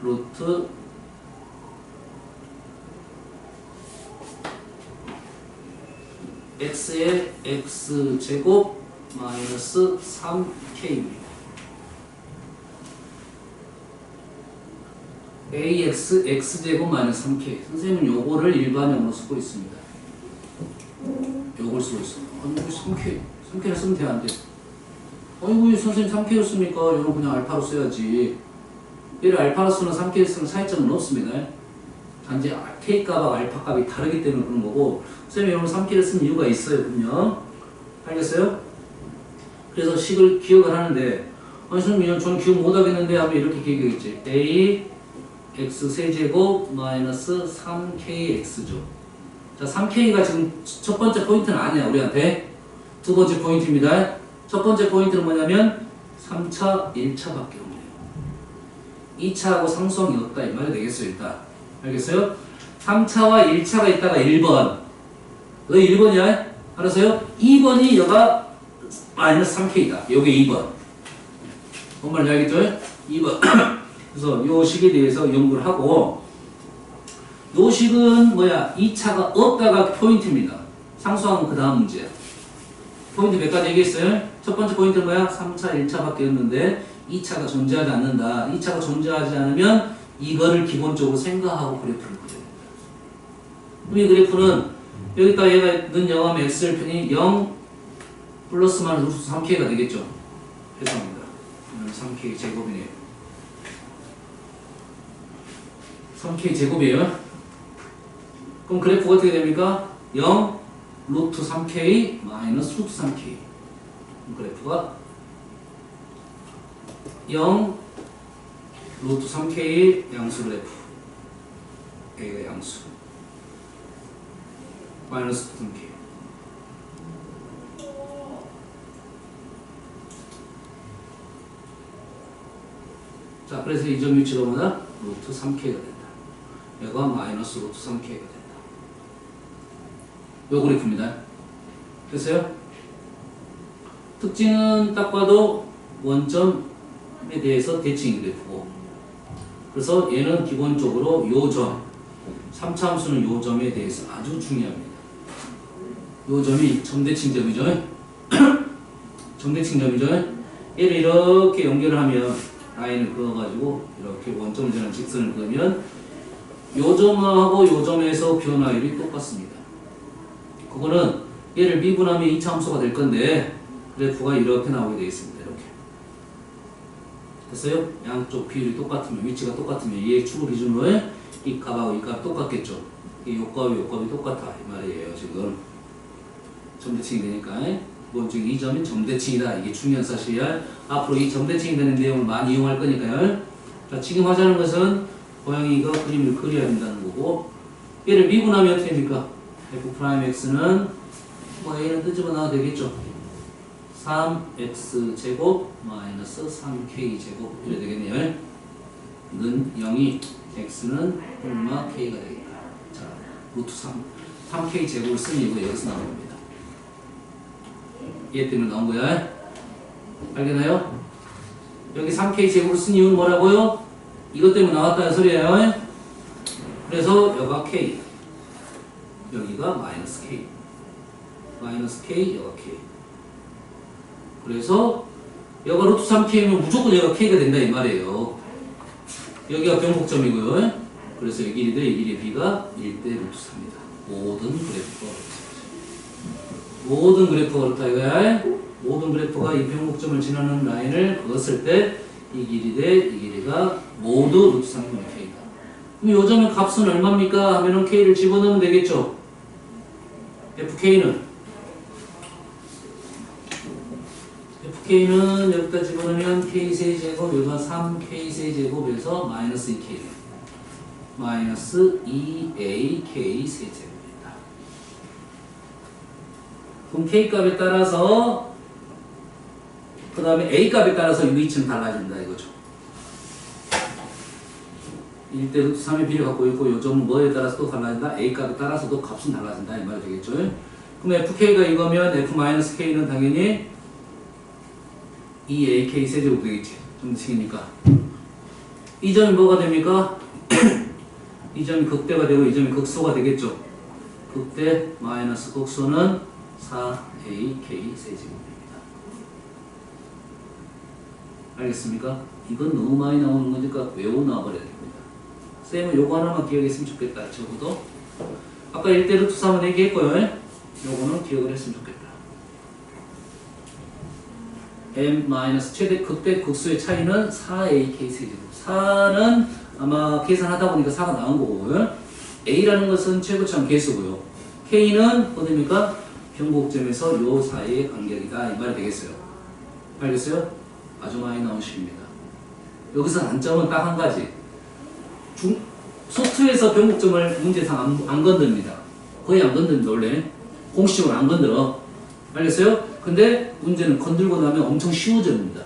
루트 x의 x 제곱 마이너스 3k입니다. ax x 제곱 마이너스 3k. 선생님은 요거를 일반형으로 쓰고 있습니다. 요걸 쓰고 있어. 아니 3k. 3k를 쓰면 돼 안 돼? 어이구 선생님 3K로 씁니까? 이건 그냥 알파로 써야지. 얘를 알파로 쓰는 3K로 쓰는 차이점은 없습니다. 단지 K값하고 알파 값이 다르기 때문에 그런 거고 선생님이 오늘 3K를 쓴 이유가 있어요. 분명. 알겠어요? 그래서 식을 기억을 하는데 아니 선생님 저는 기억 못하겠는데 하면 이렇게 기억하겠지. A x 세제곱 마이너스 3kx죠. 자 3k가 지금 첫 번째 포인트는 아니야 우리한테. 두 번째 포인트입니다. 첫 번째 포인트는 뭐냐면 3차 1차밖에 없네요. 2차하고 상수항이 없다 이 말이 되겠어요. 일단 알겠어요? 3차와 1차가 있다가 1번 너 1번이야? 알았어요? 2번이 여가 마이너스 3k다. 요게 2번 뭔 말인지 알겠죠? 2번 그래서 요 식에 대해서 연구를 하고 요 식은 뭐야? 2차가 없다가 포인트입니다. 상수항은 그 다음 문제야. 포인트 몇 가지 얘기했어요? 첫 번째 포인트는 뭐야? 3차 1차밖에 없는데 2차가 존재하지 않는다. 2차가 존재하지 않으면 이거를 기본적으로 생각하고 그래프를 그려야 된다. 그럼 이 그래프는 여기다 얘가 는 영하면 x를 편이 0 플러스 마이너스 3k가 되겠죠. 죄송합니다. 3k 제곱이네요. 3k 제곱이에요. 그럼 그래프가 어떻게 됩니까? 0 루트 3k 마이너스 루트 3k. 그래프가 0 루트 3k 양수 그래프. A가 양수. 마이너스 3k. 자, 그래서 이 점 위치가 뭐다? 루트 3k가 된다. 얘가 마이너스 루트 3k가 된다. 요 그래프입니다. 됐어요? 특징은 딱 봐도 원점에 대해서 대칭 그래프고 그래서 얘는 기본적으로 요 점 3차 함수는 요 점에 대해서 아주 중요합니다. 요 점이 점대칭점이죠. 점대칭점이죠. 얘를 이렇게 연결을 하면 라인을 그어가지고 이렇게 원점을 지나는 직선을 그으면 요 점하고 요 점에서 변화율이 똑같습니다. 그거는 얘를 미분하면 2차 함수가 될 건데 그래프가 이렇게 나오게 되어 있습니다. 이렇게. 됐어요? 양쪽 비율이 똑같으면 위치가 똑같으면 얘의 축을 기준으로 이 값하고 이 값이 똑같겠죠. 이 요값이 요값이 똑같아 이 말이에요. 지금 점대칭이 되니까 기본적인 이 점이 점대칭이다. 이게 중요한 사실이야. 앞으로 이 점대칭이 되는 내용을 많이 이용할 거니까요. 자, 지금 하자는 것은 고양이가 그림을 그려야 된다는 거고 얘를 미분하면 어떻게 됩니까? f'x는 뭐 a는 끄집어 나와도 되겠죠. 3x 제곱 마이너스 3k 제곱 이래 되겠네요. 는 0이 x는 얼마 k가 되겠다. 자, 루트 3k 제곱을 쓴 이유가 여기서 나온 겁니다. 얘 때문에 나온 거야. 알겠나요? 여기 3k 제곱을 쓴 이유는 뭐라고요? 이것 때문에 나왔다는 소리예요. 그래서 여가 k 여기가 마이너스 k 마이너스 k 여가 k 그래서 여가 루트 3k면 무조건 여가 k가 된다 이 말이에요. 여기가 변곡점이고요. 그래서 이 길이 돼, 이 길이 b가 1대 루트 3이다. 모든 그래프가 그렇다 이거야. 모든 그래프가 이 변곡점을 지나는 라인을 그었을 때 이 길이 돼, 이 길이가 모두 루트 3분의 k다. 그럼 요 점의 값은 얼마입니까? 하면은 k를 집어넣으면 되겠죠. fk는 여기다 집어넣으면 k세제곱 여기가 3k세제곱에서 마이너스 2k 마이너스 2ak 세제곱입니다. 그럼 k값에 따라서 그 다음에 a값에 따라서 위치는 달라진다 이거죠. 1대 루트 3의 비를 갖고 있고 요 점은 뭐에 따라서 또 달라진다? a값에 따라서도 값은 달라진다 이 말이 되겠죠. 그럼 fk가 이거면 f-k는 당연히 2ak 세제곱 되겠지. 점대칭이니까. 이 점이 뭐가 됩니까? 이 점이 극대가 되고 이 점이 극소가 되겠죠. 극대 마이너스 극소는 4ak 세제곱입니다. 알겠습니까? 이건 너무 많이 나오는 거니까 외워 놔버려야 됩니다. 쌤은 요거 하나만 기억했으면 좋겠다. 적어도 아까 1대 루트 3은 얘기했고요. 요거는 기억을 했으면 좋겠다. m 최대 극대 극소의 차이는 4ak 세제곱. 4는 아마 계산하다 보니까 4가 나온 거고, a라는 것은 최고점 개수고요. k는 어디입니까? 변곡점에서 요 사이의 간격이다 이 말이 되겠어요. 알겠어요? 아주 많이 나온 식입니다. 여기서 단점은 딱 한 가지. 소트에서 변곡점을 문제상 안 건듭니다. 거의 안 건듭니다. 원래 공식적으로 안 건드려. 알겠어요? 근데 문제는 건들고 나면 엄청 쉬워집니다.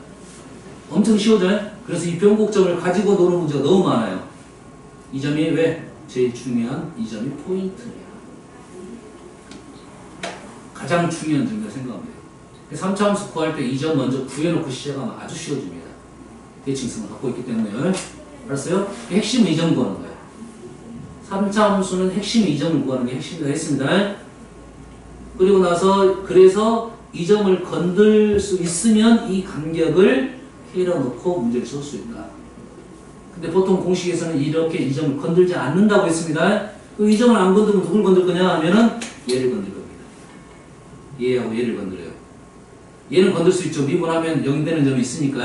엄청 쉬워져요. 그래서 이 변곡점을 가지고 노는 문제가 너무 많아요. 이 점이 왜? 제일 중요한 이 점이 포인트예요. 가장 중요한 점이라고 생각하면 돼요. 3차 함수 구할 때 이 점 먼저 구해놓고 시작하면 아주 쉬워집니다. 대칭성을 갖고 있기 때문에. 알았어요? 핵심은 이 점 구하는 거예요. 3차 함수는 핵심이 이 점을 구하는 게 핵심이다 했습니다. 그리고 나서 그래서 이 점을 건들 수 있으면 이 간격을 K로 놓고 문제를 쓸 수 있다. 근데 보통 공식에서는 이렇게 이 점을 건들지 않는다고 했습니다. 이 점을 안 건들면 누굴 건들 거냐 하면은 얘를 건들 겁니다. 얘하고 얘를 건드려요. 얘는 건들 수 있죠. 미분하면 0이 되는 점이 있으니까.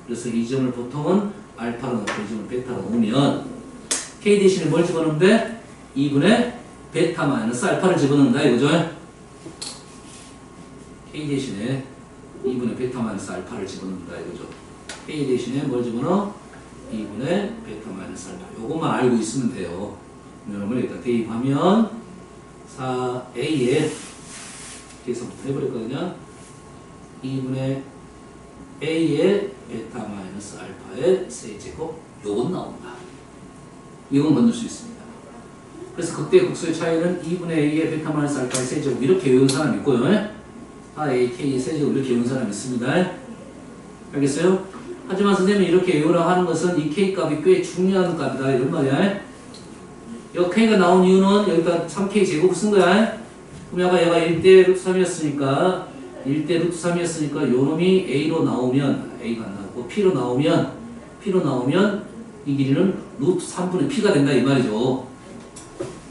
그래서 이 점을 보통은 알파로 놓고 이 점을 베타로 놓으면 K 대신에 뭘 집어넣으면 돼? 2분의 베타 마이너스 알파를 집어넣는다 이거죠. K 대신에 2분의 베타 마이너스 알파를 집어넣는다 이거죠. K 대신에 뭘 집어넣어? 2분의 베타 마이너스 알파. 요것만 알고 있으면 돼요. 여러분 일단 대입하면 4a에 계산부터 해버렸거든요. 2분의 a의 베타 마이너스 알파의 세제곱 요건 나온다. 이건 건들 수 있습니다. 그래서 극대 극소의 차이는 2분의 a의 베타 마이너스 알파의 세제곱 이렇게 외운 사람 있고요. 4ak 세제곱 이렇게 외운 사람 있습니다. 알겠어요? 하지만 선생님이 이렇게 외우라고 하는 것은 이 k 값이 꽤 중요한 값이다 이런 말이야. 이 k가 나온 이유는 여기다 3k 제곱 쓴 거야. 그럼 얘가 1대 루트 3이었으니까 1대 루트 3이었으니까 요 놈이 a로 나오면 a가 안 나오고 p로 나오면 이 길이는 루트 3분의 p가 된다 이 말이죠.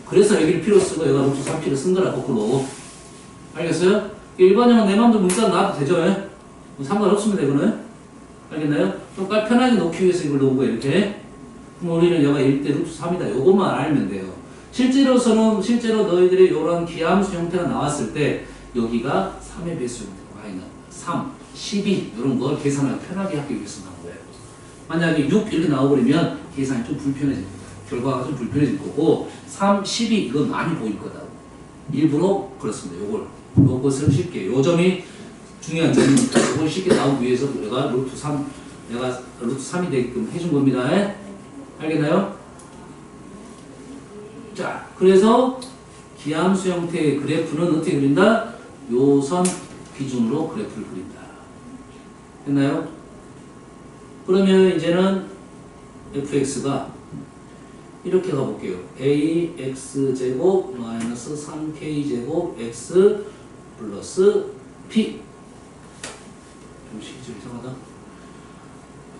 그래서 여기를 p로 쓰고 얘가 루트 3p를 쓴 거라 거꾸로. 알겠어요? 일반형은 내 맘대로 문자 나와도 되죠. 뭐 상관없습니다 이거는. 알겠나요? 좀 편하게 놓기 위해서 이걸 놓은 거예요 이렇게. 그럼 우리는 얘가 1대 루트 3이다 요것만 알면 돼요. 실제로 너희들이 이런 기함수 형태가 나왔을 때 여기가 3의 배수 형태가 y는 3, 12 이런 걸 계산을 편하게 하기 위해서 나온 거예요. 만약에 6 이렇게 나와버리면 계산이 좀 불편해집니다. 결과가 좀 불편해질 거고 3, 12 이건 많이 보일 거다. 일부러 그렇습니다. 요것을 쉽게 요 점이 중요한 점이니까 이걸 쉽게 나오기 위해서 내가 루트 3이 되게끔 해준 겁니다. 알겠나요? 자, 그래서 기함수 형태의 그래프는 어떻게 그린다? 요선 기준으로 그래프를 그린다. 됐나요? 그러면 이제는 fx가 이렇게 가볼게요. ax제곱 마이너스 3k제곱 x 플러스 p 좀 이상하다.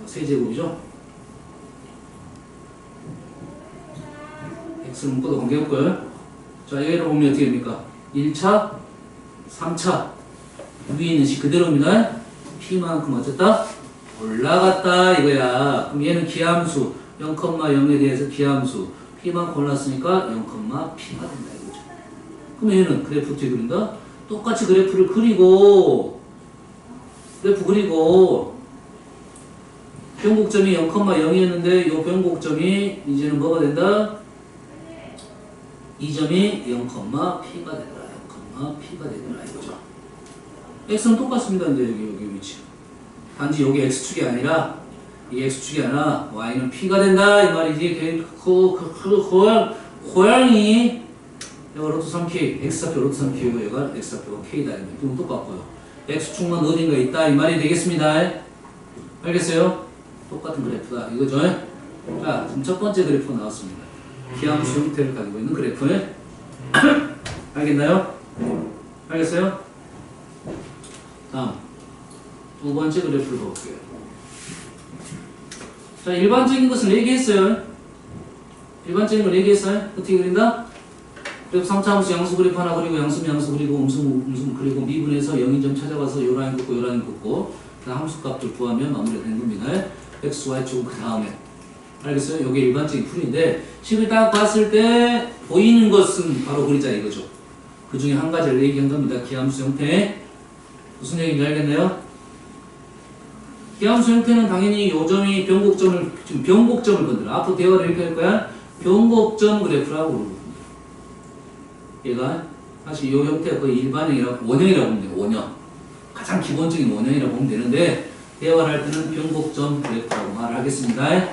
세제곱이죠? x는 묶어도 관계없고요. 자, 얘를 보면 어떻게 됩니까? 1차, 3차 위에 있는 식 그대로입니다. p만큼 어쨌다? 올라갔다 이거야. 그럼 얘는 기함수 0,0에 대해서 기함수 p만 골랐으니까 0,p가 된다 이거죠. 그럼 얘는 그래프 어떻게 그린다? 똑같이 그래프를 그리고 변곡점이 0,0이었는데 이 변곡점이 이제는 뭐가 된다? 이 점이 0,p가 된다. 0,p가 되더라 이거죠. x는 똑같습니다. 근데 여기 위치. 단지 여기 x축이 아니라 이 x축이 아니라 y는 p가 된다 이 말이지. 고양이 얘가 루트 3k x좌표 루트 3k고 얘가 x좌표가 k다. 이건 똑같고요. x축만 어딘가에 있다 이 말이 되겠습니다. 알겠어요? 똑같은 그래프다 이거죠. 자, 지금 첫 번째 그래프가 나왔습니다. 기함수 형태를 가지고 있는 그래프에 알겠나요? 알겠어요? 다음 두 번째 그래프를 볼게요. 자, 일반적인 것을 얘기했어요. 일반적인 걸 얘기했어요. 어떻게 그린다? 그래프 3차 함수 양수 그래프 하나 그리고 양수 그리고 음수 그리고 미분해서 0인점 찾아가서 요 라인 긋고 요 라인 긋고 그 함수값들 구하면 마무리된 겁니다. x, y축은 그 다음에. 알겠어요? 이게 일반적인 풀인데 식을 딱 봤을 때 보이는 것은 바로 그리자 이거죠. 그 중에 한 가지를 얘기한 겁니다. 기함수 형태. 무슨 얘기인지 알겠나요? 기함수 형태는 당연히 요점이 지금 변곡점을 건드려. 앞으로 대화를 이렇게 할 거야. 변곡점 그래프라고 부릅니다. 얘가 사실 이 형태가 거의 일반형이라고, 원형이라고 보면 돼요. 원형. 가장 기본적인 원형이라고 보면 되는데 대화를 할 때는 변곡점 그래프라고 말을 하겠습니다.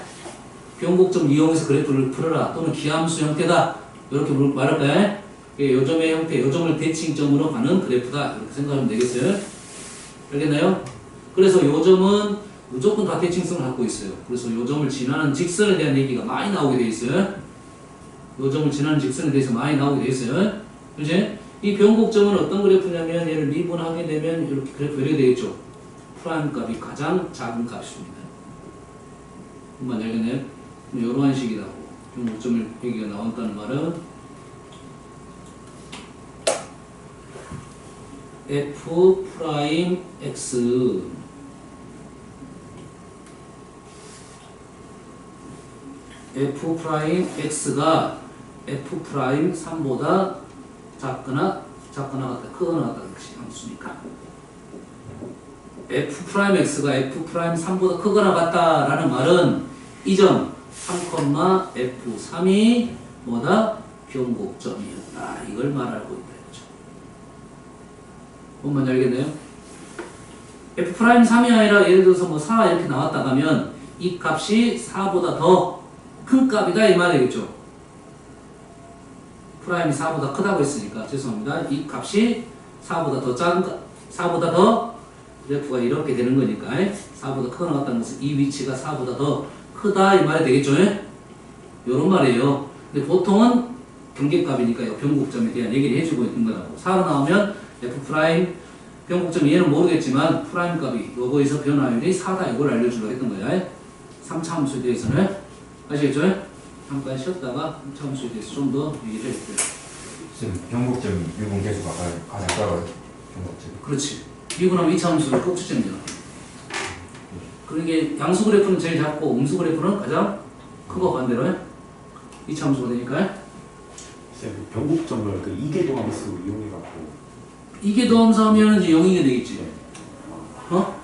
변곡점 이용해서 그래프를 풀어라 또는 기함수 형태다 이렇게 말할까요? 요점의 형태, 요점을 대칭점으로 가는 그래프다 이렇게 생각하면 되겠어요? 알겠나요? 그래서 요점은 무조건 다 대칭성을 갖고 있어요. 그래서 요점을 지나는 직선에 대한 얘기가 많이 나오게 돼 있어요. 요점을 지나는 직선에 대해서 많이 나오게 돼 있어요. 그렇지? 이 변곡점은 어떤 그래프냐면 얘를 미분하게 되면 이렇게 그래프 이렇게 되겠죠. 프라임 값이 가장 작은 값입니다. 뭔지 알겠나요? 이러한 식이라고 변곡점을 얘기가 나왔다는 말은 f 프라임 x f 프라임 x가 f 프라임 3보다 작거나 같다, 크거나 같다는 것이 함수니까 f 프라임 x가 f 프라임 3보다 크거나 같다라는 말은 이 점 3,f3이 뭐다? 변곡점이었다. 이걸 말하고 있다. 뭔지 알겠나요? f 프라임 3이 아니라 예를 들어서 뭐 4 이렇게 나왔다 하면 이 값이 4보다 더 큰 값이다 이 말이겠죠. 프라임이 4보다 크다고 했으니까 죄송합니다. 이 값이 4보다 더 작은 4보다 더 그래프가 이렇게 되는 거니까 4보다 크거나 같다는 것은 이 위치가 4보다 더 크다 이 말이 되겠죠. 요런 말이에요. 근데 보통은 경계값이니까요. 변곡점에 대한 얘기를 해주고 있는 거라고. 4로 나오면 f 프라임 변곡점 얘는 모르겠지만 프라임 값이 요거에서 변화율이 4다 이걸 알려주려고 했던 거야. 3차 함수에 대해서는 아시겠죠? 잠깐 쉬었다가 3차 함수에 대해서 좀 더 얘기를 해볼게요. 지금 변곡점이 미분 계수가 가장 작아요. 변곡점. 그렇지. 미분하면 2차 함수를 꼭 추정해요. 그러니까 양수 그래프는 제일 작고 음수 그래프는 가장 크고 반대로 2차 함수가 되니까. 쌤, 변곡점을 그 이계도 함수 이용해갖고 이게 더함수 하면 이제 0이게 되겠지. 어?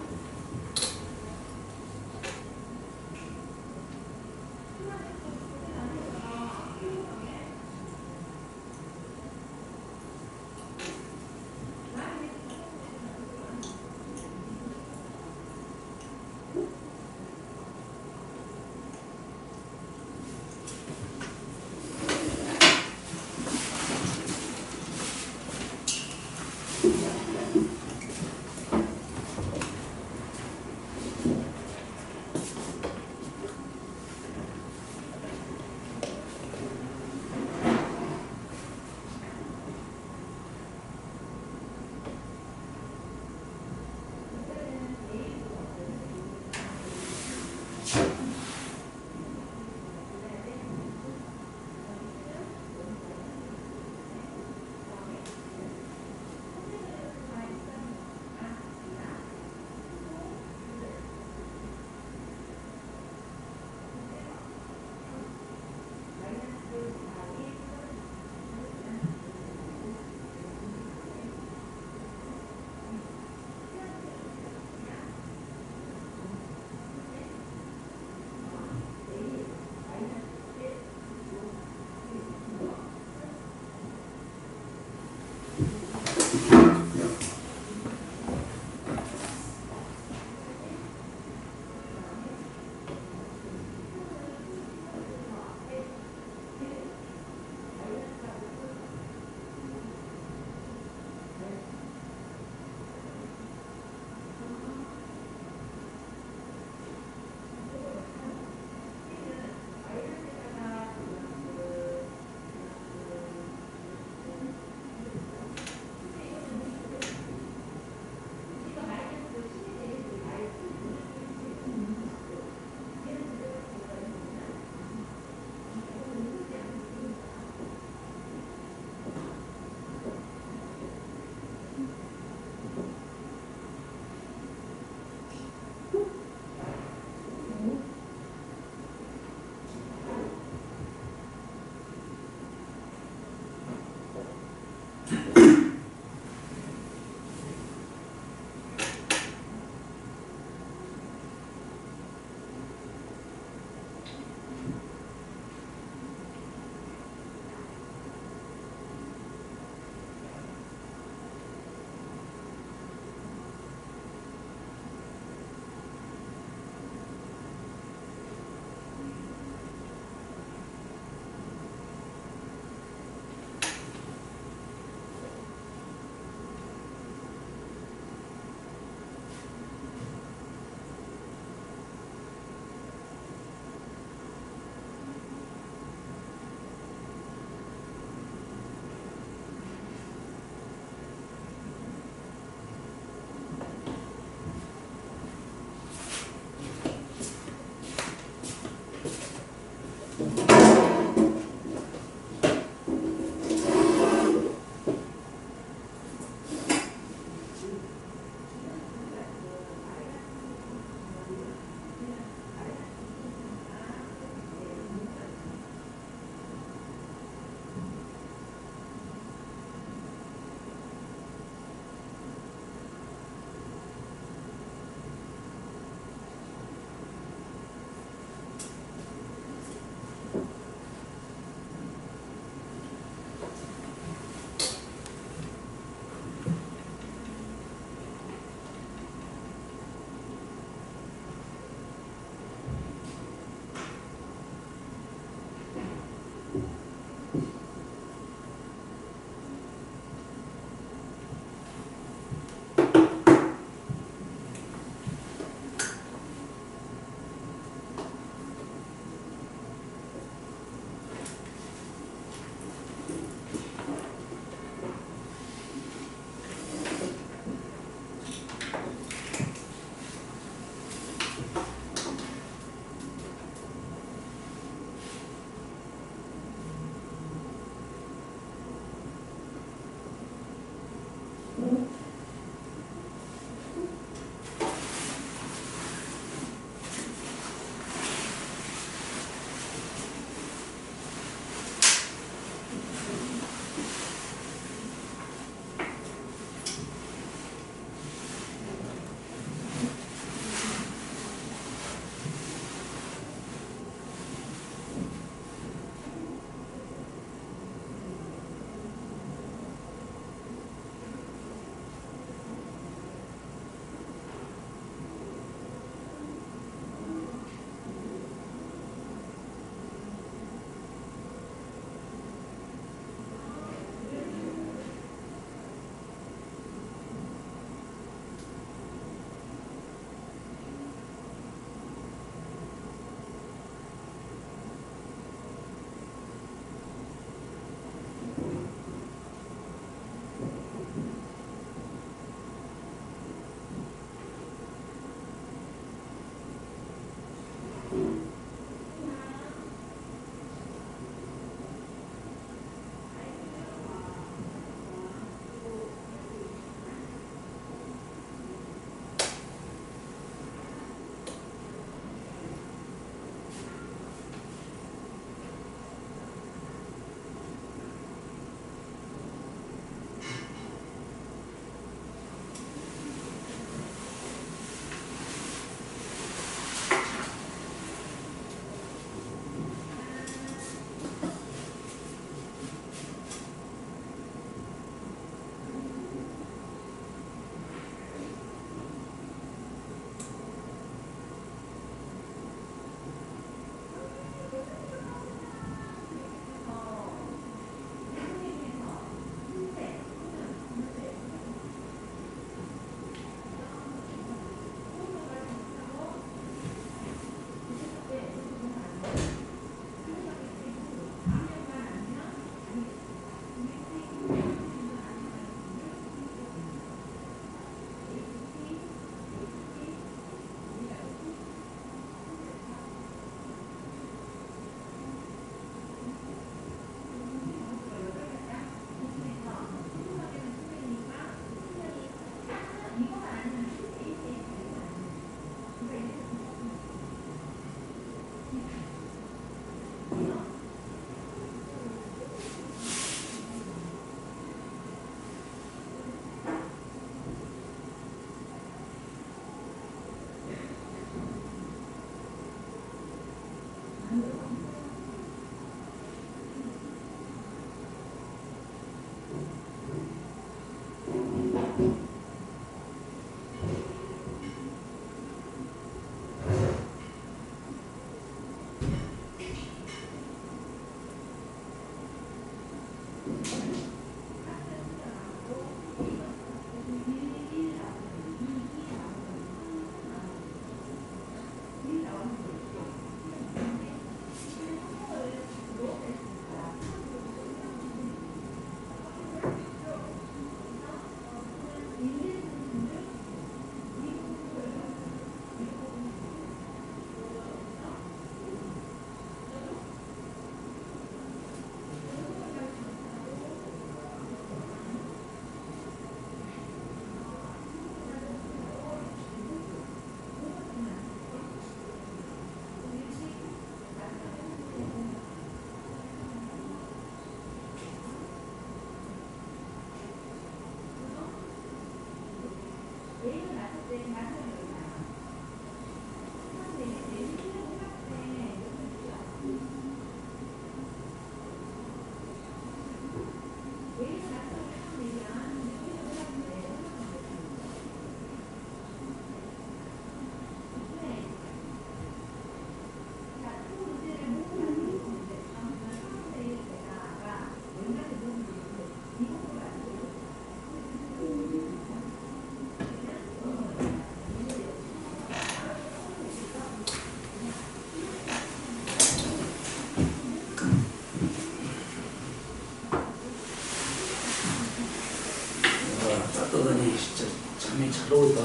떠다니 진짜 잠이 잘 오다.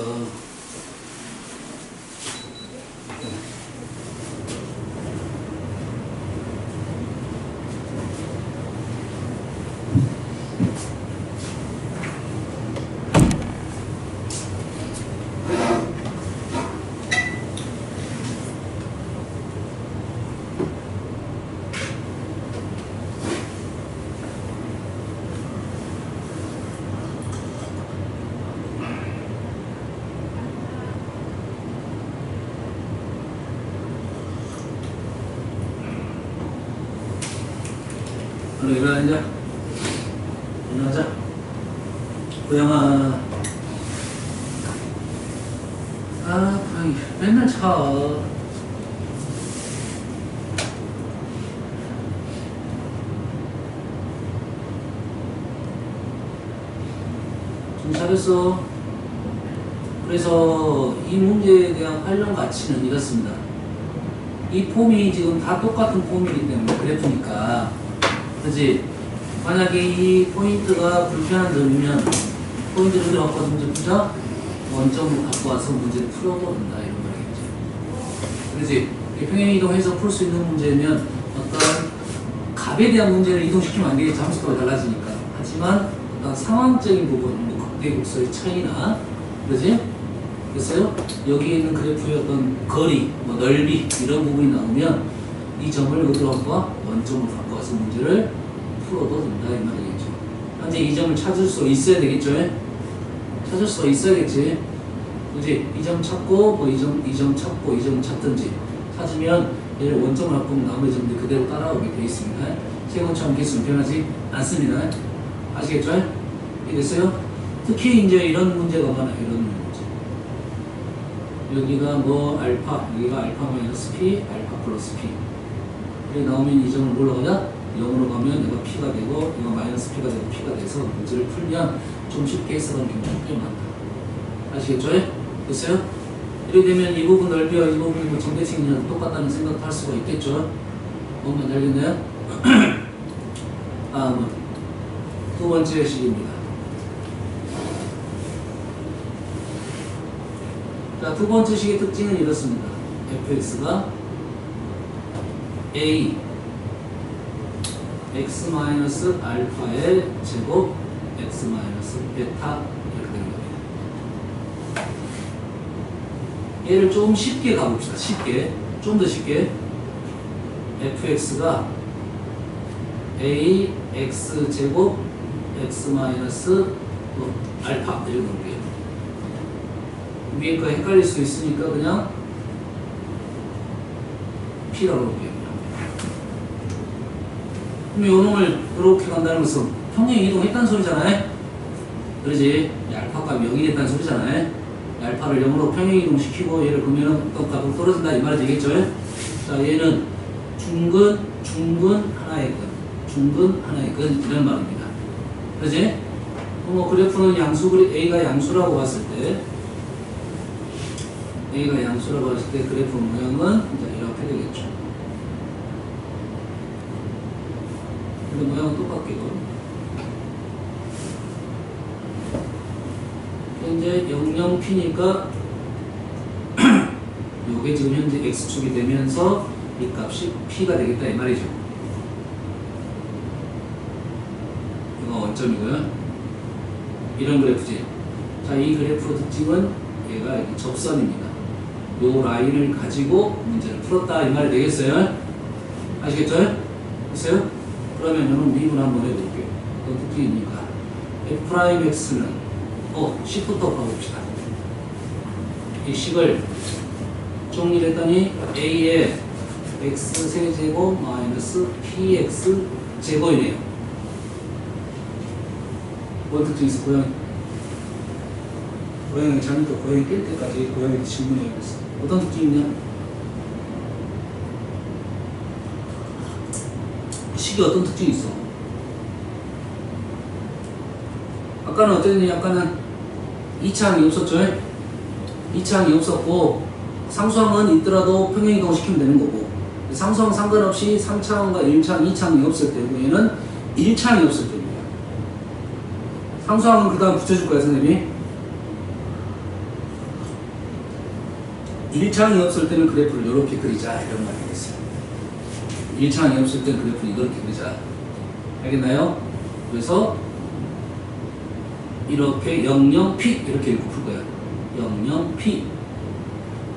얼른 일어나자. 일어나자. 고양아. 아, 고양이 맨날 차. 좀 잘했어. 그래서 이 문제에 대한 활용 가치는 이렇습니다. 이 폼이 지금 다 똑같은 폼이기 때문에 그래프니까, 그지? 만약에 이 포인트가 불편한 점이면 포인트를 어디로 갖고 와서 문제 풀자? 원점으로 갖고 와서 문제를 풀어본다 이런 말이겠지. 그지? 평행 이동해서 풀 수 있는 문제면 어떤 값에 대한 문제를 이동시키면 안 되겠지. 함수가 달라지니까. 하지만 어떤 상황적인 부분, 뭐 극대극소의 차이나, 그지? 글쎄요, 여기에 있는 그래프의 어떤 거리, 뭐 넓이 이런 부분이 나오면 이 점을 어디로 갖고 와? 원점으로 갖고 와서 문제를 풀어도 된다 이 말이겠죠. 현재 이 점을 찾을 수 있어야 되겠죠. 찾을 수 있어야겠지. 그지? 이 점 찾고 뭐 이 점 찾고 이 점 찾든지 찾으면 얘를 원점으로 갖고 오면 나머지 점들 그대로 따라오게 되어 있습니다. 세번처럼 개수는 변하지 않습니다. 아시겠죠? 이해됐어요? 특히 이제 이런 문제가 많아요. 이런 문제. 여기가 뭐 알파, 여기가 알파 마이너스 p, 알파 플러스 p. 여기 나오면 이 점을 뭘로 가냐? 0으로 가면 얘가 p가 되고 얘가 마이너스 p가 되고 p가 돼서 문제를 풀면 좀 쉽게 해석하는 경우가 꽤 많다. 아시겠죠? 됐어요? 이렇게 되면 이 부분 넓이와 이 부분이 뭐 정대칭이랑 똑같다는 생각도 할 수가 있겠죠? 뭔가 알겠나요? 다음은 두 번째 식입니다. 자, 두 번째 식의 특징은 이렇습니다. fx가 a x 마이너스 알파의 제곱 x 마이너스 베타 이렇게 되는 겁니다. 얘를 좀 쉽게 가봅시다. 쉽게, 좀 더 쉽게. fx가 a x 제곱 x 마이너스 알파 이렇게 놓을게요. 위에 거 헷갈릴 수 있으니까 그냥 p라고 놓을게요. 그럼 요놈을 이렇게 간다는 것은 평행 이동했다는 소리잖아요. 그러지? 알파 값이 0이 됐다는 소리잖아요. 알파를 0으로 평행 이동시키고 얘를 그러면 어떤 값으로 떨어진다 이 말이 되겠죠? 자, 얘는 중근 하나의 근, 중근 하나의 근 이런 말입니다. 그지? 뭐 그래프는 양수, A가 양수라고 봤을 때 A가 양수라고 봤을 때 그래프 모양은 이제 이렇게 되겠죠. 근데 모양은 똑같겠고 현재 00P니까 요게 지금 현재 X축이 되면서 이 값이 P가 되겠다 이 말이죠. 이거 원점이고요. 이런 그래프지. 자, 이 그래프 특징은 얘가 접선입니다. 요 라인을 가지고 문제를 풀었다 이 말이 되겠어요? 아시겠죠? 됐어요? 그러면 여러분 미분 한번 해볼게요. 어떤 특징입니까? F'X는 식부터 풀어봅시다. 이 식을 정리했더니 A의 X 세제곱 마이너스 PX 제곱이네요. 뭔 특징이 있어? 고양이 자니까 고양이 깰 때까지 고양이한테 질문해야겠어. 어떤 특징이 있냐? 식이 어떤 특징이 있어? 아까는 어땠니? 아까는 2차항이 없었죠? 2차항이 없었고 상수항은 있더라도 평행이동 시키면 되는 거고 상수항 상관없이 3차항과 1차항, 2차항이 없을 때고 얘는 1차항이 없을 때입니다. 상수항은 그 다음 붙여줄 거야 선생님이. 1차항이 없을 때는 그래프를 이렇게 그리자 이런 말이 되겠어요. 1차항이 없을 때는 그래프를 이렇게 그리자. 알겠나요? 그래서 이렇게 00P 이렇게 읽고 풀 거야. 00P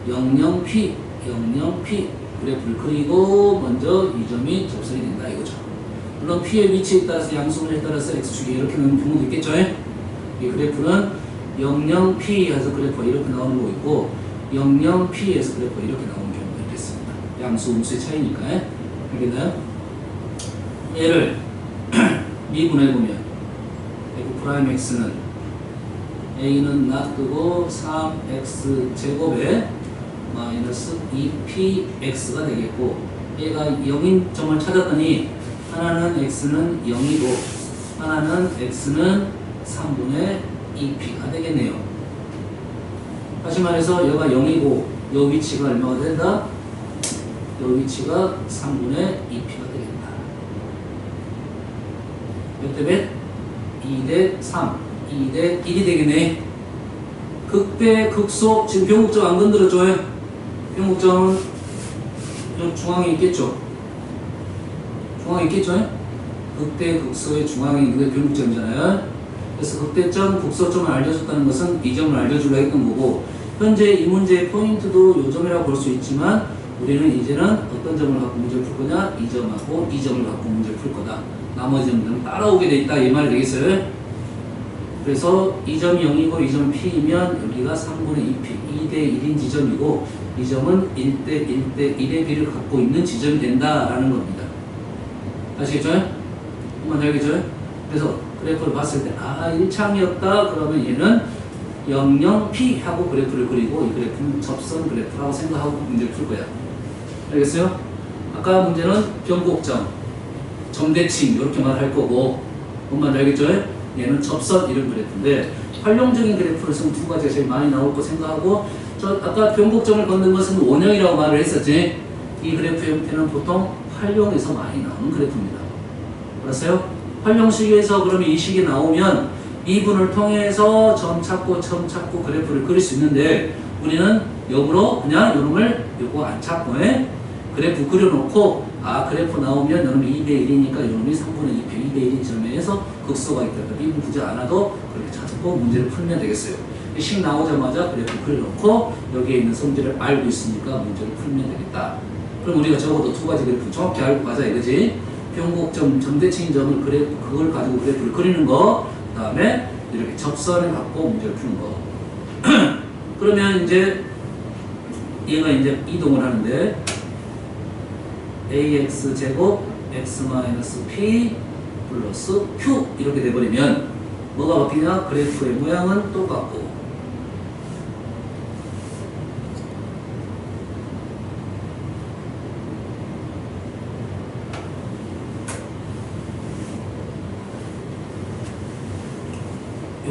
00P 00P 그래프를 그리고 먼저 이 점이 접선이 된다 이거죠. 물론 P의 위치에 따라서 양수분에 따라서 X축이 이렇게 나오는 경우도 있겠죠. 이 그래프는 00P에서 그래프가 이렇게 나오는 거고 있고 00P에서 그래프가 이렇게 나오는 경우가 있겠습니다. 양수 음수의 차이니까. 알겠나요? 얘를 미분해보면 F'X는 A는 놔두고 3X 제곱에 마이너스 2PX가 되겠고 얘가 0인 점을 찾았더니 하나는 X는 0이고 하나는 X는 3분의 2P가 되겠네요. 다시 말해서 얘가 0이고 요 위치가 얼마가 된다? 요 위치가 3분의 2P가 되겠다. 몇 대 몇? 2대 3, 2대 1이 되겠네. 극배, 극소, 지금 변곡점 안 건드려줘요. 변곡점은 중앙에 있겠죠. 중앙에 있겠죠. 극대, 극소의 중앙에 있는 게 변곡점이잖아요. 그래서 극대점, 극소점을 알려줬다는 것은 이 점을 알려주려 했던 거고 현재 이 문제의 포인트도 이 점이라고 볼 수 있지만 우리는 이제는 어떤 점을 갖고 문제를 풀 거냐? 이 점하고 이 점을 갖고 문제를 풀 거다. 나머지 점들은 따라오게 돼 있다 이 말이 되겠어요. 그래서 이 점이 0이고 이 점이 P이면 여기가 3분의 2P 2대 1인 지점이고 이 점은 1대 1대 1의 비를 갖고 있는 지점이 된다라는 겁니다. 아시겠죠? 한번 알겠죠? 그래서 그래프를 봤을 때 1차항이었다 그러면 얘는 00P 하고 그래프를 그리고 이 그래프는 접선 그래프라고 생각하고 문제를 풀 거야. 알겠어요? 아까 문제는 변곡점 점대칭 이렇게 말할 거고 뭔 말인지 알겠죠? 얘는 접선 이런 그래프인데 활용적인 그래프를 쓰면 두 가지가 제일 많이 나올 거 생각하고 아까 변곡점을 걷는 것은 원형이라고 말을 했었지. 이 그래프 형태는 보통 활용에서 많이 나오는 그래프입니다. 알았어요? 활용식에서 그러면 이 식이 나오면 미분을 통해서 점 찾고 그래프를 그릴 수 있는데 우리는 역으로 그냥 요놈을 요거 안 찾고 그래프 그려놓고 그래프 나오면 요놈이 2대 1이니까 요놈이 3분의 2p 2대 1인 점에서 극소가 있다. 미분 굳이 안 와도 그렇게 찾고 문제를 풀면 되겠어요. 식 나오자마자 그래프 그려놓고 여기에 있는 성질을 알고 있으니까 문제를 풀면 되겠다. 그럼 우리가 적어도 두 가지 그래프 정확히 알고 가자 이거지. 변곡점, 점대칭 점을 그걸 가지고 그래프를 그리는 거, 그 다음에 이렇게 접선을 갖고 문제를 푸는 거. 그러면 이제 얘가 이제 이동을 하는데 ax 제곱 x-p 플러스 q 이렇게 돼버리면 뭐가 바뀌냐? 그래프의 모양은 똑같고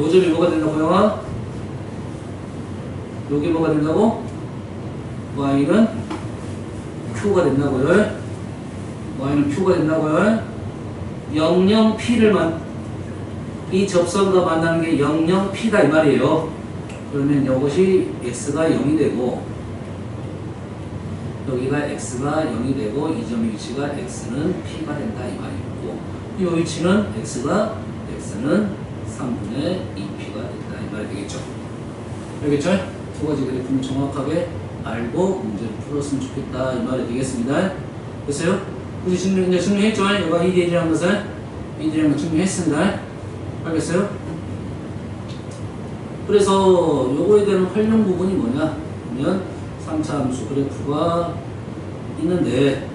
요 점이 뭐가 된다고요? 요게 뭐가 된다고? y는 q가 된다고요. y는 q가 된다고요. 00p를 이 접선과 만나는 게 00p다 이 말이에요. 그러면 이것이 x가 0이 되고 여기가 x가 0이 되고 이 점의 위치가 x는 p가 된다 이 말이고 이 위치는 x는 3분의 2p가 된다 이 말이 되겠죠. 알겠죠? 두 가지 그래프는 정확하게 알고 문제를 풀었으면 좋겠다 이 말이 되겠습니다. 됐어요? 이제 증명했죠? 여기가 2대1이라는 것을 2대1이라는 걸 증명했습니다. 알겠어요? 그래서 요거에 대한 활용 부분이 뭐냐 하면 3차 함수 그래프가 있는데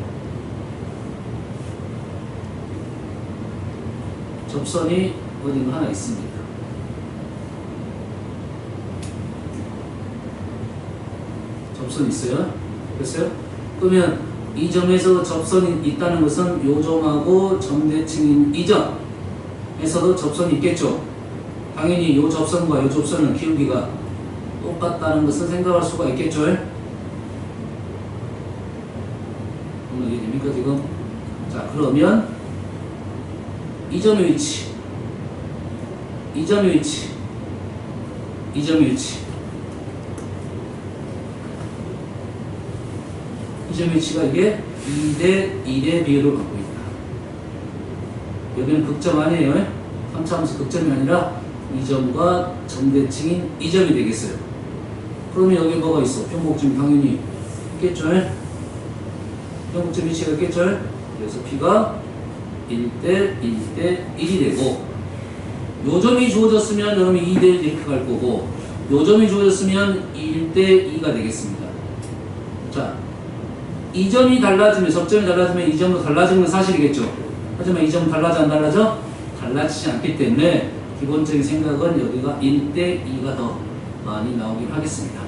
접선이 어딘가 하나 있습니다. 접선이 있어요. 됐어요? 그러면 이 점에서 접선이 있다는 것은 요 점하고 점대칭인 이 점에서도 접선이 있겠죠. 당연히 요 접선과 요 접선은 기울기가 똑같다는 것을 생각할 수가 있겠죠. 이해됩니까 지금? 자 그러면 이 점의 위치 이 점의 위치 이 점의 위치 이 점의 위치가 이게 2대1의 비율을 갖고 있다. 여기는 극점 아니에요. 3차 함수 극점이 아니라 이 점과 점대칭인 이 점이 되겠어요. 그러면 여기 뭐가 있어? 평곡점이 당연히 있겠죠. 평곡점 위치가 있겠죠. 그래서 P가 1대1이 되고 요 점이 주어졌으면 여러분이 2대1 이렇게 갈 거고 요 점이 주어졌으면 1대2가 되겠습니다. 자, 이 점이 달라지면 접점이 달라지면 이 점도 달라지는 건 사실이겠죠. 하지만 이 점은 달라져 안 달라져? 달라지지 않기 때문에 기본적인 생각은 여기가 1대2가 더 많이 나오긴 하겠습니다.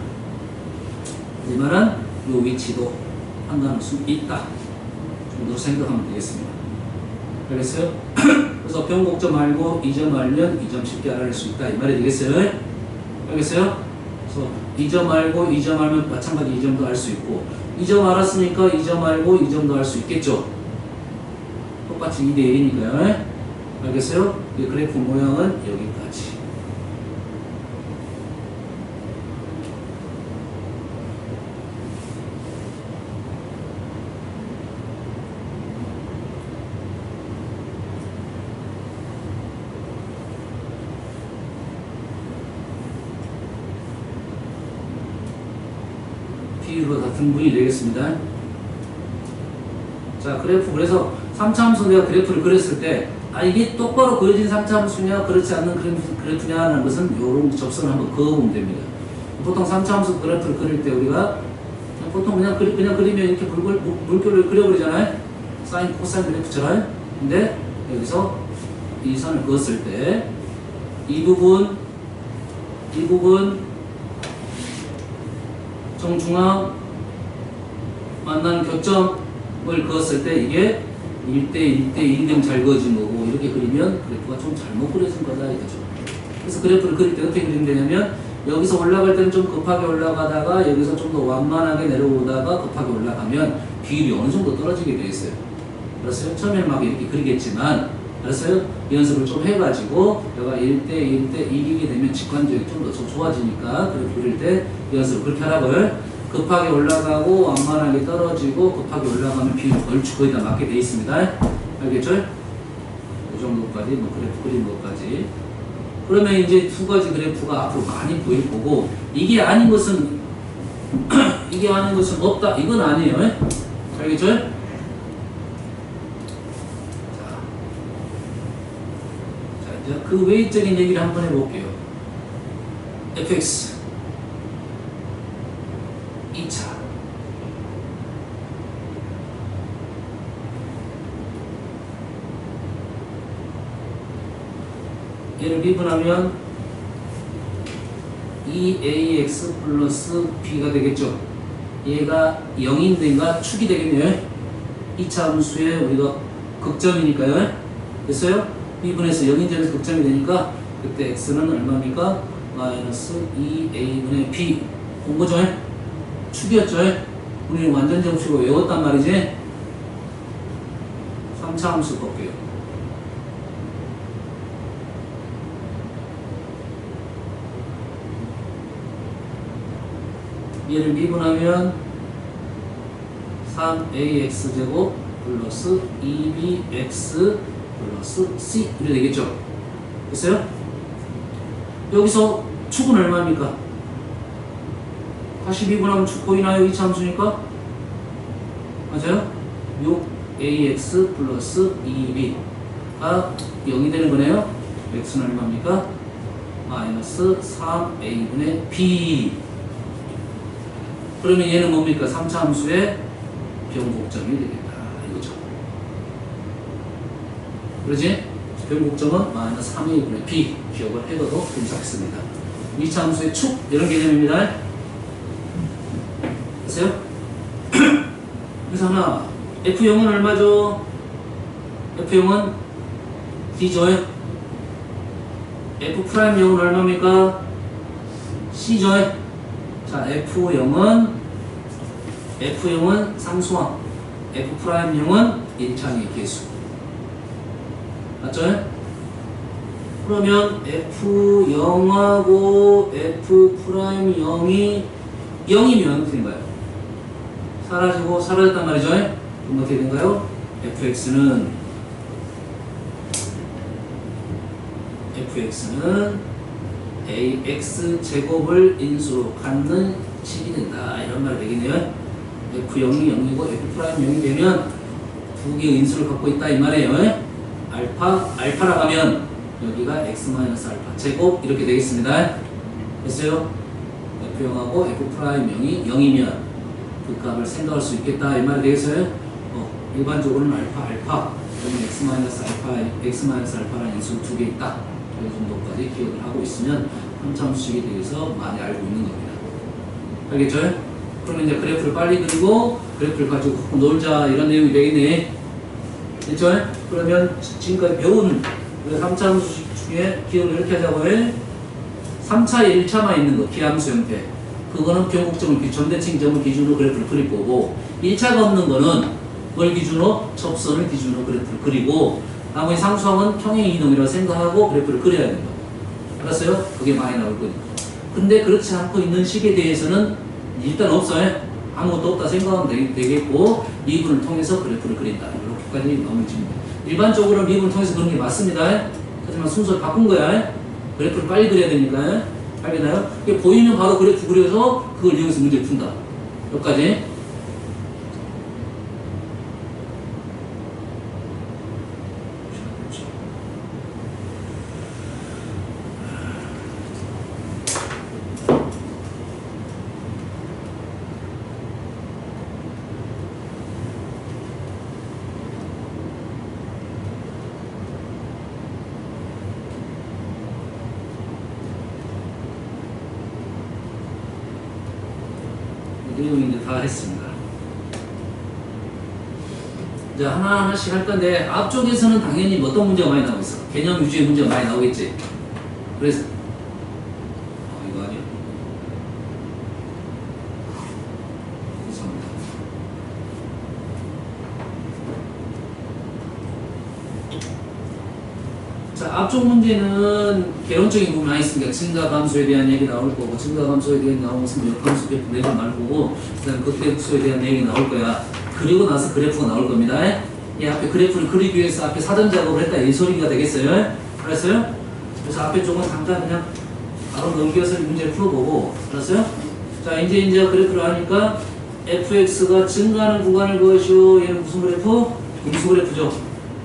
하지만은 요 위치도 판단할 수 있다 정도 생각하면 되겠습니다. 알겠어요? 그래서 변곡점 알고 이 점 알면 이 점 쉽게 알아낼 수 있다 이 말이 되겠어요? 알겠어요? 그래서 이 점 알고 이 점 알면 마찬가지 이 점도 알 수 있고 이 점 알았으니까 이 점 알고 이 점도 알 수 있겠죠? 똑같이 2대1이니까요. 알겠어요? 이 그래프 모양은 여기까지. 비율과 같은 분이 되겠습니다. 자, 그래프 그래서 3차 함수 내가 그래프를 그렸을 때 이게 똑바로 그려진 3차 함수냐 그렇지 않는 그래프냐는 것은 요런 접선을 한번 그어보면 됩니다. 보통 3차 함수 그래프를 그릴 때 우리가 보통 그냥 그리면 이렇게 물결을 그려버리잖아요. 사인 코사인 그래프처럼. 근데 여기서 이 선을 그었을 때 이 부분 정중앙 만나는 교점을 그었을 때 이게 1대1등 잘 그어진 거고 이렇게 그리면 그래프가 좀 잘못 그려진 거다 이거죠. 그래서 그래프를 그릴 때 어떻게 그리면 되냐면 여기서 올라갈 때는 좀 급하게 올라가다가 여기서 좀 더 완만하게 내려오다가 급하게 올라가면 비율이 어느 정도 떨어지게 돼 있어요. 알았어요? 처음에는 막 이렇게 그리겠지만 알았어요? 연습을 좀 해가지고 내가 1대1이게 되면 직관적이 좀 더 좋아지니까 그래프 그릴 때 연습을 그렇게 하라고요. 급하게 올라가고 완만하게 떨어지고 급하게 올라가면 비율이 얼추 거의 다 맞게 돼 있습니다. 알겠죠? 이 정도까지 뭐 그래프 그린 것까지. 그러면 이제 두 가지 그래프가 앞으로 많이 보일 거고 이게 아닌 것은 이게 아닌 것은 없다 이건 아니에요. 알겠죠? 자, 이제 그 외적인 얘기를 한번 해볼게요. fx 2차 얘를 미분하면 2ax 플러스 b가 되겠죠. 얘가 0인데가 축이 되겠네요. 2차 함수에 우리가 극점이니까요. 됐어요? 미분해서 0인점에서 극점이 되니까 그때 x는 얼마입니까? 마이너스 2a분의 b 온 거죠? 축이었죠? 우리 완전 정식으로 외웠단 말이지? 3차 함수 볼게요. 얘를 미분하면 3ax제곱 플러스 2bx 플러스 c 이렇게 되겠죠? 됐어요? 여기서 축은 얼마입니까? 다시 미분하면 축 보이나요? 이차 함수니까? 맞아요? 6ax 플러스 2b가 0이 되는 거네요. x는 얼마입니까? 마이너스 3a분의 b. 그러면 얘는 뭡니까? 3차 함수의 변곡점이 되겠다. 이거죠. 그러지? 변곡점은 마이너스 3a분의 b. 기억을 해둬도 괜찮습니다. 2차 함수의 축, 이런 개념입니다. 됐어요? 그래서 하나, F0은 얼마죠? F0은 D죠? F'0은 얼마입니까? C죠? 자, F0은 상수항, F'0은 1차의 개수. 맞죠? 그러면 F0하고 F'0이 0이면 어떻게 된가요? 사라지고 사라졌단 말이죠? 그럼 어떻게 된가요? fx는 ax 제곱을 인수로 갖는 식이 된다. 이런 말이 되겠네요. f0이 0이고 f'0이 되면 두 개의 인수를 갖고 있다. 이 말이에요. 알파라고 하면 여기가 x-알파 제곱 이렇게 되겠습니다. 됐어요? f0하고 f'0이 0이면 그 값을 생각할 수 있겠다. 이 말이 되겠어요? 일반적으로는 알파 그러면 x-알파라는 인수 두 개 있다. 이 정도까지 기억을 하고 있으면 함수식에 대해서 많이 알고 있는 겁니다. 알겠죠? 그러면 이제 그래프를 빨리 그리고 그래프를 가지고 놀자 이런 내용이 되겠네. 됐죠? 그러면 지금까지 배운 3차 함수식 중에 기억을 이렇게 하자고요. 3차에 1차만 있는 거, 기함수 형태. 그거는 변곡점을, 점대칭점을 기준으로 그래프를 그릴 거고, 1차가 없는 거는 뭘 기준으로? 접선을 기준으로 그래프를 그리고, 나머지 상수항은 평행 이동이라고 생각하고 그래프를 그려야 된다. 알았어요? 그게 많이 나올 거니까. 근데 그렇지 않고 있는 식에 대해서는 일단 없어요. 아무것도 없다 생각하면 되겠고, 미분을 통해서 그래프를 그린다. 이렇게까지 나오면 됩니다. 일반적으로 미분을 통해서 그런 게 맞습니다. 하지만 순서를 바꾼 거야. 그래프를 빨리 그려야 되니까. 알겠나요? 이게 보이면 바로 그래프 그려서 그걸 이용해서 문제를 푼다. 여기까지. 내용이 이제 다 했습니다. 이제 하나하나씩 할 건데, 앞쪽에서는 당연히 어떤 문제가 많이 나오고 있어? 개념 유지의 문제가 많이 나오겠지? 그래서, 이거 아니야? 죄송합니다. 자, 앞쪽 문제는 개론적인 부분이 많이 있으니까 증가감소에 대한 얘기 나올 거고, 증가감소에 대한 나오는 것은 역함수 그래프 내가 나올 거고, 그 다음에 극대극소에 대한 얘기 나올 거야. 그리고 나서 그래프가 나올 겁니다. 이 앞에 그래프를 그리기 위해서 앞에 사전 작업을 했다. 이 소리가 되겠어요? 알았어요? 그래서 앞에 쪽은 잠깐 그냥 바로 넘겨서 문제를 풀어보고, 알았어요? 자, 이제 그래프를 하니까 fx가 증가하는 구간을 그것이요. 얘는 무슨 그래프? 음수 그래프죠.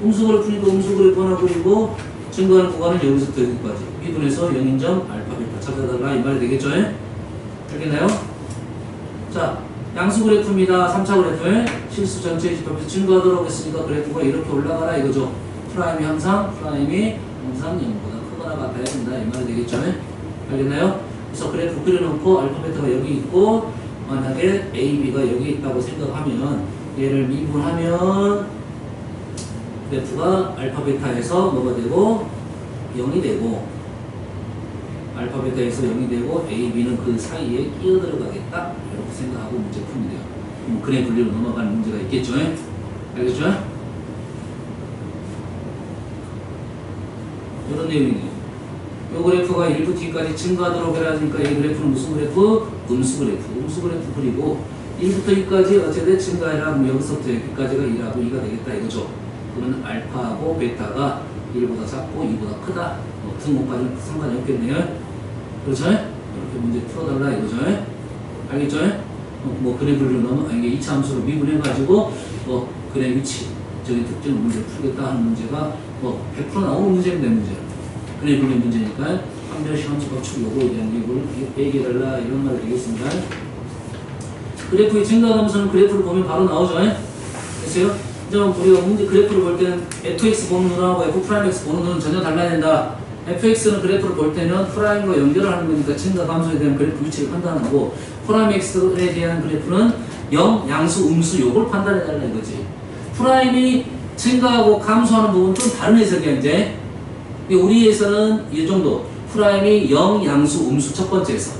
음수 그래프니까 음수 그래프 하나 그리고, 증가하는 구간은 여기서부터 여기까지. 미분에서 0인점 알파, 베타 찾아달라. 이 말이 되겠죠? 알겠나요? 자, 양수 그래프입니다. 3차 그래프. 실수 전체의 집합에서 증가하도록 했으니까 그래프가 이렇게 올라가라 이거죠. 프라임이 항상 0보다 크거나 같아야 된다. 이 말이 되겠죠? 알겠나요? 그래서 그래프 그려놓고 알파, 베타가 여기 있고, 만약에 A, B가 여기 있다고 생각하면, 얘를 미분하면, 그래프가 알파, 베타에서 뭐가 되고 0이 되고 알파 베타에서 0이 되고 A, B는 그 사이에 끼어 들어가겠다 이렇게 생각하고 문제 풀면 돼요. 그래 분리로 넘어가는 문제가 있겠죠. 알겠죠? 이런 내용이네요. 이 그래프가 1부터 T까지 증가하도록 해라니까 이 그래프는 무슨 그래프? 음수 그래프. 음수 그래프 그리고 1부터 2까지 어쨌든 증가해라. 그럼 여기서부터 여기까지가 1하고 2가 되겠다 이거죠. 그러면 알파하고 베타가 1보다 작고 2보다 크다. 뭐 등목까지는 상관이 없겠네요. 그렇죠? 이렇게 문제 풀어달라 이거죠. 알겠죠? 뭐 그래프를 이게 2차 함수로 미분해가지고 뭐 그래 위치 저기 특정 문제를 풀겠다 하는 문제가 뭐 100% 나오는 문제인데 문제. 그래 분리 문제니까 한별시 함수 법칙 요거에 대한 이걸 얘기해달라 이런 말이 되겠습니다. 그래프의 증가하면서는 그래프를 보면 바로 나오죠. 됐어요? 이제 우리가 문제 그래프를 볼 때는 fx 보는 눈하고 f'x 보는 눈은 전혀 달라야 된다. fx는 그래프를 볼 때는 프라임과 연결을 하는 거니까 증가 감소에 대한 그래프 위치를 판단하고 프라임 x에 대한 그래프는 0, 양수, 음수 요걸 판단해 달라 이거지. 프라임이 증가하고 감소하는 부분은 좀 다른 해석이야 이제. 우리에서는 이 정도 프라임이 0, 양수, 음수 첫 번째 해석.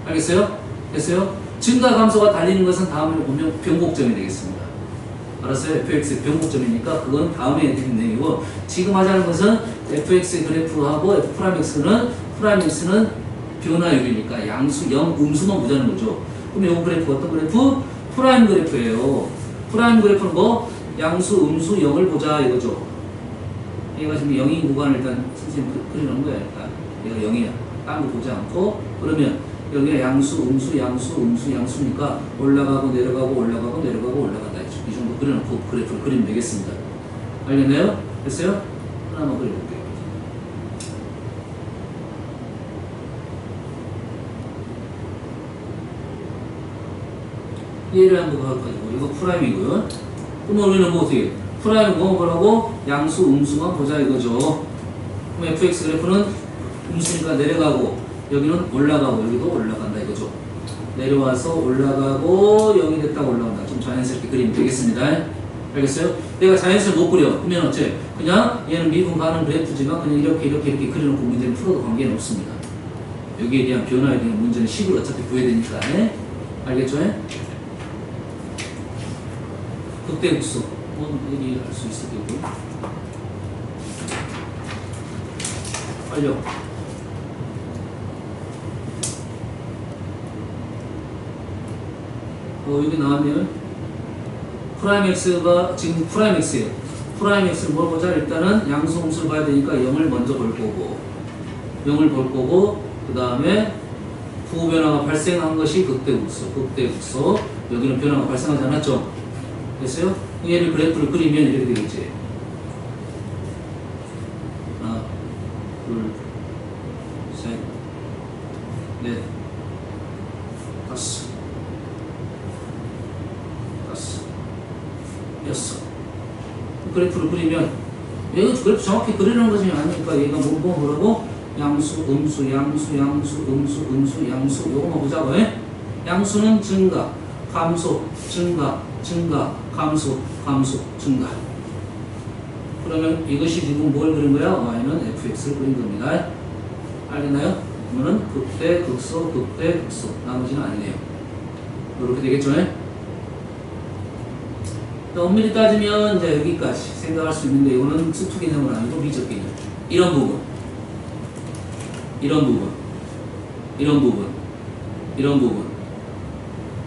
알겠어요? 됐어요? 증가 감소가 달리는 것은 다음에 보면 변곡점이 되겠습니다. 알았어요? fx의 변곡점이니까 그건 다음에 드린 내용이고 지금 하자는 것은 fx의 그래프하고 f'x는 프라임x는 변화율이니까 양수, 0, 음수만 보자는 거죠. 그럼 이 그래프 어떤 그래프? 프라임 그래프예요. 프라임 그래프는 뭐? 양수, 음수, 0을 보자 이거죠. 얘가 지금 0인 구간을 일단 선생님 그리는 거야. 일단 얘가 0이야. 딴 거 보지 않고 그러면 여기가 양수, 음수, 양수, 음수, 양수니까 올라가고 내려가고 올라가고 내려가고 올라간다. 이 정도 그려놓고 그래프를 그리면 되겠습니다. 알겠나요? 됐어요? 하나만 그려볼게요. 얘를 한번 가지고 이거 프라임이고요. 그럼 우리는 뭐 어떻게 프라임 뭐라고? 양수, 음수만 보자 이거죠. 그럼 fx 그래프는 음수니까 내려가고 여기는 올라가고 여기도 올라간다 이거죠. 내려와서 올라가고 0이 됐다가 올라간다. 좀 자연스럽게 그리면 되겠습니다. 알겠어요? 내가 자연스럽게 못 그려. 그러면 어째? 그냥 얘는 미분 가는 그래프지만 그냥 이렇게 그려놓고 문제를 풀어도 관계는 없습니다. 여기에 대한 변화에 대한 문제는 식을 어차피 구해야 되니까. 알겠죠? 극대극소. 얘기할 수 있을 거고. 완료. 여기 나왔네요. 프라임 x가 지금 프라임 x예요. 프라임 x를 뭘 보자? 일단은 양수 음수를 봐야 되니까 0을 먼저 볼 거고 0을 볼 거고 그 다음에 부호 변화가 발생한 것이 극대극소. 여기는 변화가 발생하지 않았죠? 됐어요? 얘를 그래프를 그리면 이렇게 되겠지. 하나, 둘, 셋, 넷, 다섯, 여섯. 그래프를 그리면 얘가 그래프 정확히 그리는 것이 아니니까 얘가 뭐라고? 양수, 음수, 양수, 양수, 음수, 음수, 양수 요거만 보자고. 양수는 증가, 감소, 증가, 증가, 감소, 감소, 증가. 그러면 이것이 지금 뭘 그린 거야? y는 fx를 그린 겁니다. 알겠나요? 그러면 극대, 극소, 극대, 극소. 나머지는 아니네요. 이렇게 되겠죠? 엄밀히 따지면 이제 여기까지 생각할 수 있는데 이거는 수투 개념은 아니고 미적 개념. 이런 부분, 이런 부분, 이런 부분, 이런 부분.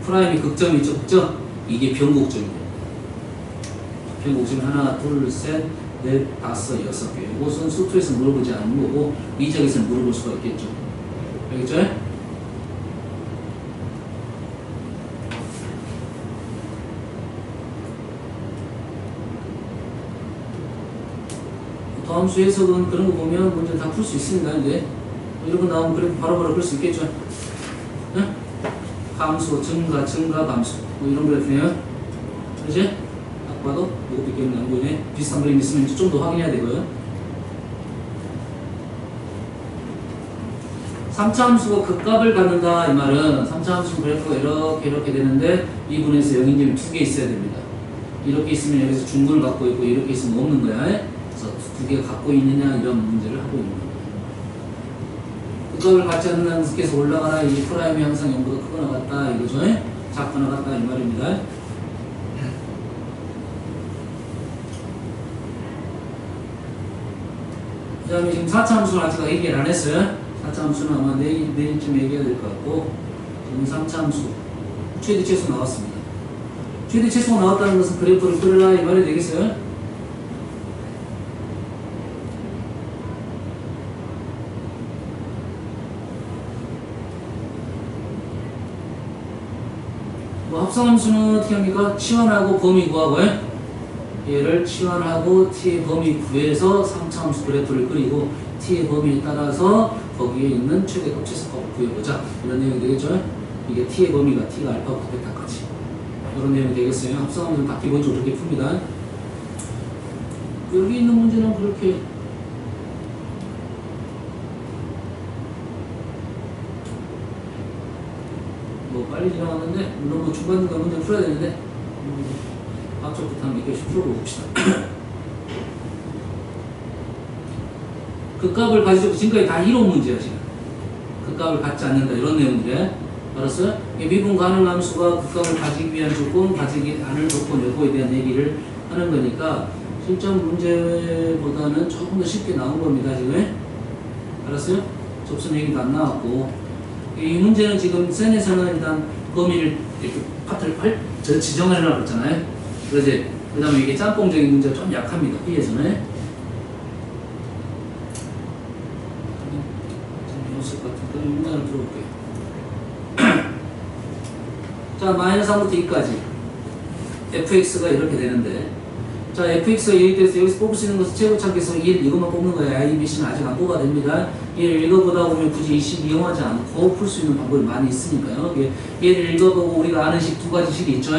프라임이 극점이 있죠, 극점? 이게 변곡점이에요. 변곡점이 하나, 둘, 셋, 넷, 다섯, 여섯 개. 이것은 수투에서 물어보지 않는 거고 미적에서는 물어볼 수가 있겠죠. 알겠죠? 다음 수 해석은 그런 거 보면 문제 다 풀 수 있습니다. 이제 이런 거 나오면 그래도 바로바로 풀 수 있겠죠. 네? 감소, 증가, 감소. 뭐 이런 그래프네요. 그렇지? 딱 봐도 이것도 기억이 안 보이네. 비슷한 그림 있으면 좀 더 확인해야 되고요. 3차 함수가 극값을 갖는다 이 말은 3차 함수 그래프가 이렇게 되는데 2분에서 0인점이 2개 있어야 됩니다. 이렇게 있으면 여기서 중근을 갖고 있고 이렇게 있으면 없는 거야. 그래서 두 개가 갖고 있느냐 이런 문제를 하고 있는 겁니다. 극값을 갖지 않는 항에서 계속 올라가나 이 프라임이 항상 0보다 크거나 같다 이거죠. 작거나 같다 이 말입니다. 그 다음에 지금 4차 함수는 아직 얘기를 안 했어요. 4차 함수는 아마 내일쯤 얘기해야 될 것 같고, 지금 3차 함수 최대 최소 나왔습니다. 최대 최소가 나왔다는 것은 그래프를 그려라 이 말이 되겠어요? 뭐 합성함수는 어떻게 합니까? 치환하고 범위 구하고요. 얘를 치환하고 t의 범위 구해서 3차 함수 그래프를 그리고 t의 범위에 따라서 거기에 있는 최대값 최소값을 구해보자. 이런 내용이 되겠죠? 이게 t의 범위가 t가 알파부터 베타까지. 이런 내용이 되겠어요. 합성함수는 다 기본적으로 그렇게 풉니다. 여기 있는 문제는 그렇게 뭐 빨리 지나갔는데 물론 뭐 중간중간 문제 풀어야 되는데 앞쪽부터 한 몇 개씩 풀어봅시다. 그 값을 가지고 지금까지 다 이론 문제야 지금. 그 값을 갖지 않는다 이런 내용들이야. 알았어요? 미분 가능 함수가 그 값을 가지기 위한 조건, 가지기 않을 조건 여부에 대한 얘기를 하는 거니까 실전 문제보다는 조금 더 쉽게 나온 겁니다 지금. 알았어요? 접선 얘기도 안 나왔고 이 문제는 지금 센에서는 일단 범위를 이렇게 파트를 지정을 해라고 했잖아요. 그러지? 그 다음에 이게 짬뽕적인 문제가 좀 약합니다. B에서는. 재미없을 것 같은데 문제를 들어볼게요. 자, 마이너스 1부터 2까지 fx가 이렇게 되는데 자, fx가 1이 돼서 여기서 뽑을 수 있는 것은 최고차계에서 1 이것만 뽑는 거예요. a, b, c는 아직 안 뽑아야 됩니다. 얘를 읽어보다 보면 굳이 이 식 이용하지 않고 풀 수 있는 방법이 많이 있으니까요. 얘를 읽어보고 우리가 아는 식 두 가지 식이 있죠.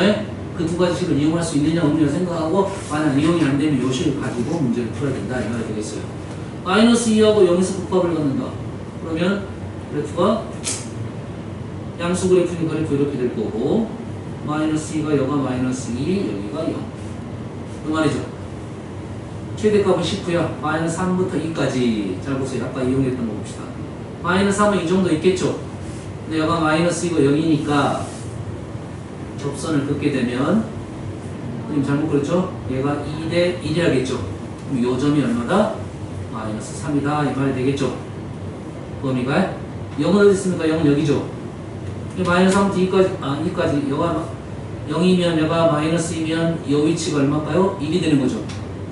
그 두 가지 식을 이용할 수 있느냐 없느냐 생각하고 만약 이용이 안 되면 요 식을 가지고 문제를 풀어야 된다 이 말이 되겠어요. 마이너스 2하고 0에서 극값을 갖는다. 그러면 그래프가 양수 그래프니까 그래프 이렇게 될 거고 마이너스 2가 여가 마이너스 2 여기가 0 그 말이죠. 최대값은 10고요. 마이너스 3부터 2까지 잘 보세요. 아까 이용했던 거 봅시다. 마이너스 3은 이 정도 있겠죠. 근데 여가 마이너스 2고 0이니까 접선을 긋게 되면 지금 잘못 그랬죠? 얘가 2대 1이라겠죠. 그럼 요 점이 얼마다? 마이너스 3이다 이 말이 되겠죠. 범위가 0은 어디 있습니까? 0은 여기죠. 마이너스 3부터 2까지 여가 0이면 여가 마이너스 2면 이 위치가 얼마일까요? 1이 되는 거죠.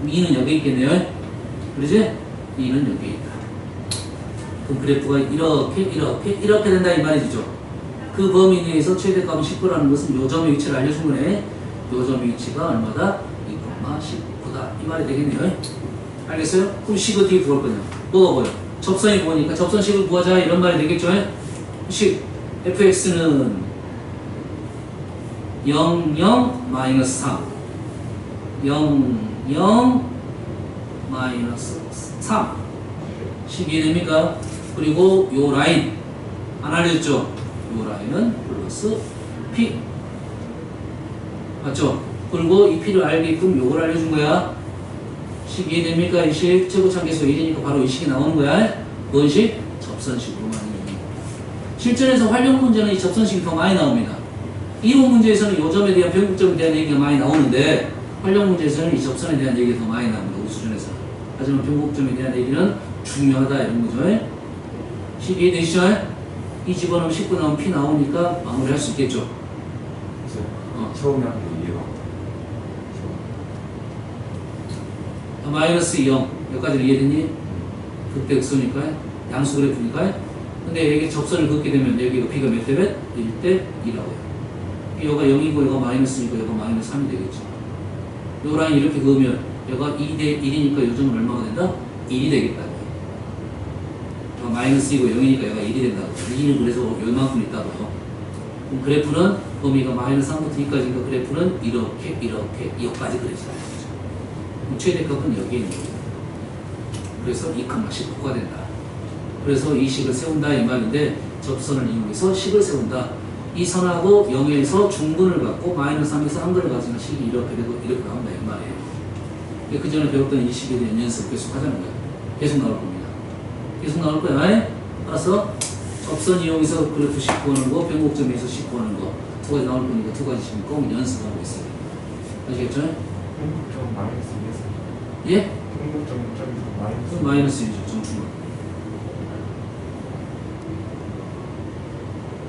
그럼 2는 여기 있겠네요. 그러지? 2는 여기 있다. 그럼 그래프가 이렇게 된다 이 말이죠. 그 범위 내에서 최대값은 19라는 것은 요 점의 위치를 알려준 거네. 요 점의 위치가 얼마다? 2,19다. 이 말이 되겠네요. 알겠어요? 그럼 식을 어떻게 구할 거냐? 뭐가 뭐야? 접선이 뭐니까 접선식을 구하자 이런 말이 되겠죠? 식 fx는 0, 0, 마이너스 3 0, 0, 마이너스 3 식이 됩니까? 그리고 요 라인 안 알려줬죠? 요 라인은 플러스 P 맞죠? 그리고 이 P를 알게끔 요걸 알려준 거야. 식 이해됩니까? 이 식 최고차계수 1이니까 바로 이 식이 나오는 거야. 뭔 식? 접선식으로 많이 나옵니다. 실전에서 활용 문제는 이 접선식이 더 많이 나옵니다. 이론 문제에서는 요 점에 대한 변곡점에 대한 얘기가 많이 나오는데 활용 문제에서는 이 접선에 대한 얘기가 더 많이 나옵니다. 우리 수준에서. 하지만 변곡점에 대한 얘기는 중요하다 이런 거죠. 식 이해되시죠? 이 집어넣으면 19 나오면 P 나오니까 마무리 할 수 있겠죠. 처음에 한 게 이해가 마이너스 0 여기까지는 이해됐니? 그때 x니까 양수 그래프니까 근데 여기 접선을 긋게 되면 여기가 B가 몇 대 몇? 1대 2라고요. 여기가 0이고 여기가 마이너스니까 여기가 마이너스 3이 되겠죠. 요 라인 이렇게 그으면 여기가 2대 1이니까 요 점은 얼마가 된다? 1이 되겠다. 마이너스 2고 0이니까 얘가 1이 된다고. 2는 그래서 요만큼 있다고요. 그럼 그래프는 범위가 마이너스 3부터 2까지니까 그래프는 이렇게 여기까지 그려져요. 그럼 최대값은 여기에 있는 거예요. 그래서 2,19가 된다. 그래서 이 식을 세운다 이 말인데 접선을 이용해서 식을 세운다. 이 선하고 0에서 중근을 갖고 마이너스 3에서 한근을 가지면 식이 이렇게 되고 이렇게 나온다 이 말이에요. 그 전에 배웠던 이 식에 대한 연습 계속 하자는 거예요. 계속 나올 겁니다. 계속 나올 거야. 알았어? 접선 이용해서 그래프 싣고 오는 거, 변곡점에서 싣고 오는 거. 두 가지 나올 거니까 두 가지 지금 꼭 연습하고 있어요. 아시겠죠? 평균점 마이너스 2에서 예? 평균점 마이너스 그럼 마이너스 1죠, 정충은.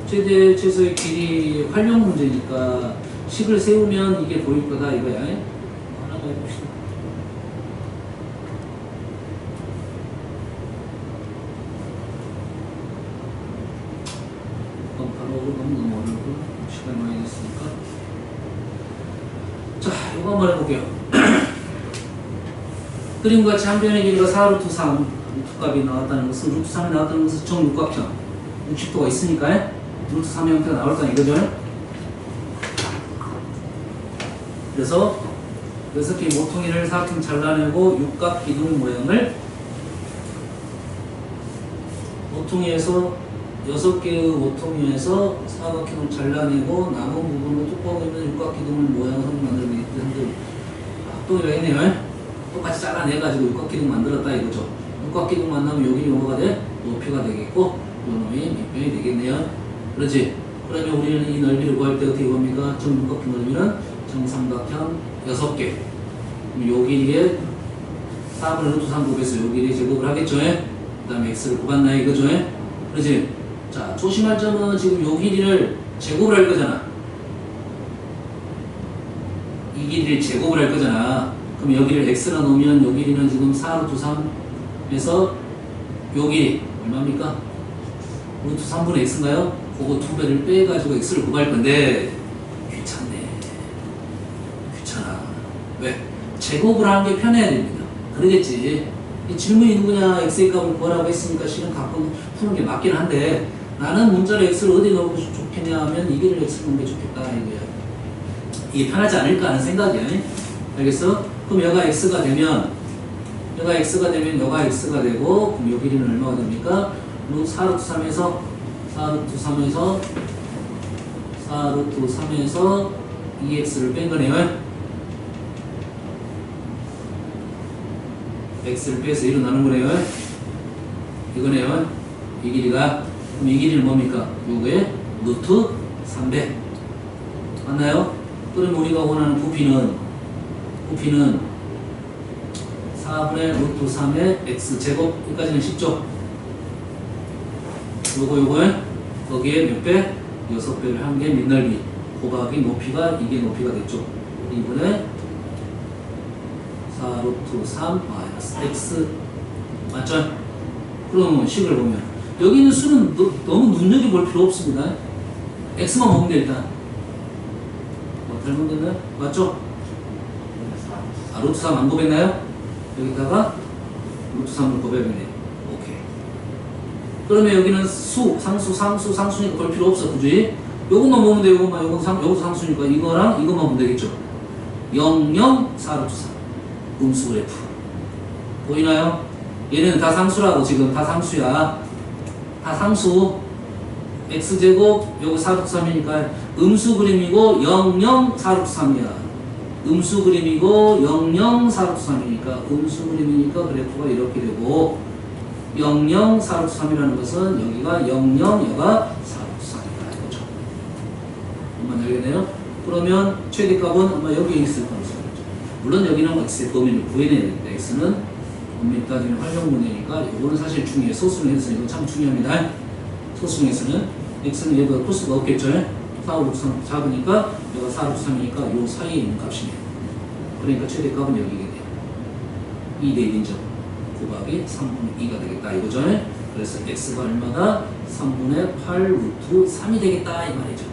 최대, 최소의 길이 활용 문제니까 식을 세우면 이게 보일 거다 이거야. 하나 더 해봅시다. 너무 어려워. 시간이 많이 됐으니까. 자, 이거 한번 해볼게요. 그림과 같이 한 변의 길이가 4루트 3 루트 값이 나왔다는 것은 루트 3이 나왔다는 것은 정육각형 60도가 있으니까 루트 3의 형태가 나올 거야 이거죠. 그래서 6개의 모퉁이를 사각형 잘라내고 육각 기둥 모양을 모퉁이에서 6개의 모퉁이에서 사각형을 잘라내고 남은 부분으로 뚜껑 있는 육각 기둥 모양을 만들어내는데 합동이가 있네요. 똑같이 잘라내가지고 육각기둥 만들었다 이거죠. 육각기둥 만나면 여기 뭐가 돼? 높이가 되겠고 요놈이 밑변이 되겠네요. 그렇지? 그러면 우리는 이 넓이를 구할 때 어떻게 봅니까? 정육각형 넓이는 정삼각형 6개. 그럼 요 길이에 4분의 루트 3 곱해서 요 길이에 제곱을 하겠죠? 그 다음에 x를 곱았나요 이거죠? 그렇지? 자, 조심할 점은 지금 요 길이를 제곱을 할 거잖아. 이 길이를 제곱을 할 거잖아. 그럼 여기를 x라 놓으면 요 길이는 지금 4루트 3에서 요 길이 얼마입니까? 루트 3분의 x인가요? 그거 2배를 빼가지고 x를 곱할 건데 귀찮네. 귀찮아. 왜? 제곱을 하는 게 편해야 됩니다. 그러겠지. 이 질문이 누구냐? x의 값을 구하라고 했으니까 실은 가끔 푸는 게 맞긴 한데 나는 문자로 x를 어디 넣고 좋겠냐 하면 이 길을 x를 넣는 게 좋겠다 이거야. 이게 편하지 않을까 하는 생각이야. 알겠어? 그럼 여가 x가 되면 여가 x가 되고 그럼 요 길이는 얼마가 됩니까? 루트 4루트 3에서 4루트 3에서 2x를 뺀 거네요. x를 빼서 1로 나눈 거네요. 이거네요. 이 길이가. 그럼 이 길이는 뭡니까? 요거에 루트 3배. 맞나요? 그럼 우리가 원하는 부피는 4분의 루트 3의 x제곱. 여기까지는 쉽죠? 요거에 거기에 몇 배? 6배를 한 게 밑넓이 곱하기 높이가 이게 높이가 됐죠. 2분의 4루트 3 마이너스 x 맞죠? 그럼 식을 보면 여기 있는 수는 너무 눈여겨볼 필요 없습니다. x만 보면 돼 일단. 잘못 됐나요? 맞죠? 루트 3 안 곱했나요? 여기다가 루트 3을 곱해야겠네요. 오케이. 그러면 여기는 상수니까 볼 필요 없어. 그지? 요것만 보면 돼. 요것도 상수니까 이거랑 이것만 보면 되겠죠. 0, 0, 4 루트 3. 음수 그래프. 보이나요? 얘네는 다 상수라고 지금 다 상수야. 다 상수. x제곱, 요거 4 루트 3이니까 음수 그림이고 0, 0, 4 루트 3이야. 음수 그림이고 0, 0, 4 루트 3이니까 음수 그림이니까 그래프가 이렇게 되고 0, 0, 4 루트 3이라는 것은 여기가 0, 0, 여가 4 루트 3이다 이거죠. 한번 알겠네요? 그러면 최대값은 아마 여기에 있을 가능성이 있죠. 물론 여기는 x의 범위를 구해내야 됩니다. x는 엄밀히 따지면 활용 문제니까 이거는 사실 중요해요. 소수능에서는 이거 참 중요합니다. 소수능에서는 x는 얘보다 클 수가 없겠죠. 4, 5, 6, 3 작으니까 여기가 4, 6, 3이니까 요 사이에 있는 값이네요. 그러니까 최대값은 여기게 돼요. 2대 1인정 곱하기 3분의 2가 되겠다 이거죠. 그래서 x가 얼마다? 3분의 8 루트 3이 되겠다 이 말이죠.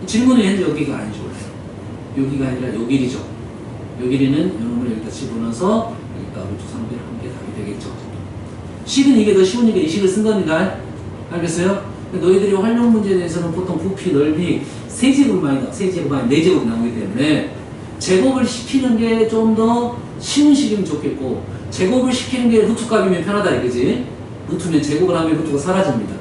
이 질문은 현재 여기가 아니죠. 원래. 여기가 아니라 요 길이죠. 요 길이는 요놈을 여기다 집어넣어서 여기다 루트 3배를 한 게 답이 되겠죠. 식은 이게 더 쉬우니까 이 식을 쓴 겁니다. 알겠어요? 너희들이 활용 문제에 대해서는 보통 부피, 넓이, 세제곱이 아니라 4제곱이 나오기 때문에 제곱을 시키는 게 좀 더 쉬운 식이면 좋겠고 제곱을 시키는 게 루트 값이면 편하다 이거지. 루트면 제곱을 하면 루트가 사라집니다.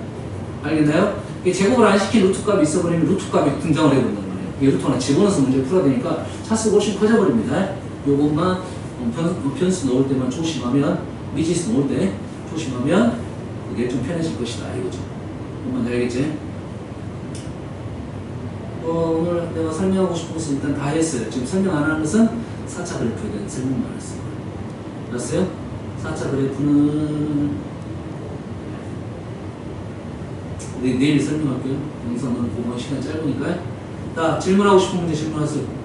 알겠나요? 제곱을 안 시킨 루트 값이 있어버리면 루트 값이 등장을 해버린단 말이에요. 이 루트 하나 집어넣어서 문제를 풀어야 되니까 차수가 훨씬 커져버립니다. 요것만 변수 넣을 때만 조심하면 미지수 넣을 때 조심하면 그게 좀 편해질 것이다 이거죠. 뭔지 알겠지? 오늘 내가 설명하고 싶은 것은 일단 다 했어요. 지금 설명 안 하는 것은 4차 그래프에 대한 설명만 했어요. 알았어요? 4차 그래프는 내일 설명할게요. 영상은 보면 시간 짧으니까. 자, 질문하고 싶은 문제 질문하세요.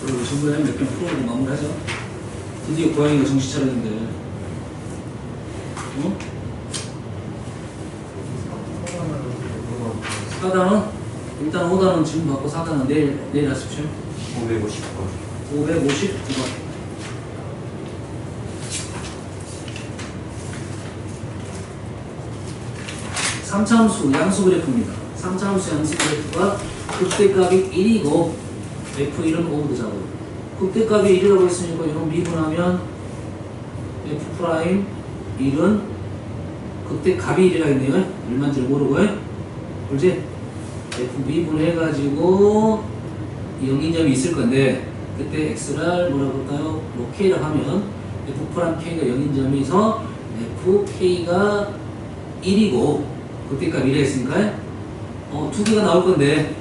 그리고 전부에 몇 편 풀어보고 마무리하죠. 드디어 고양이가 정신 차렸는데. 어? 4단원? 일단 5단원 지금 받고 4단원 내일 하십시오. 550번. 552번. 3차함수 양수 그래프입니다. 3차함수 양수 그래프가 극대값이 1이고 F1은 5도 잡고 극대값이 1이라고 했으니까 이런 미분하면 F'1은 극대값이 1이라 했네요. 얼마인지 모르고 그렇지? F 미분해가지고 0인점이 있을 건데 그때 X를 뭐라고 할까요? 뭐 K라고 하면 F'K가 0인점에서 FK가 1이고 극대값 1이 했으니까 두 개가 나올 건데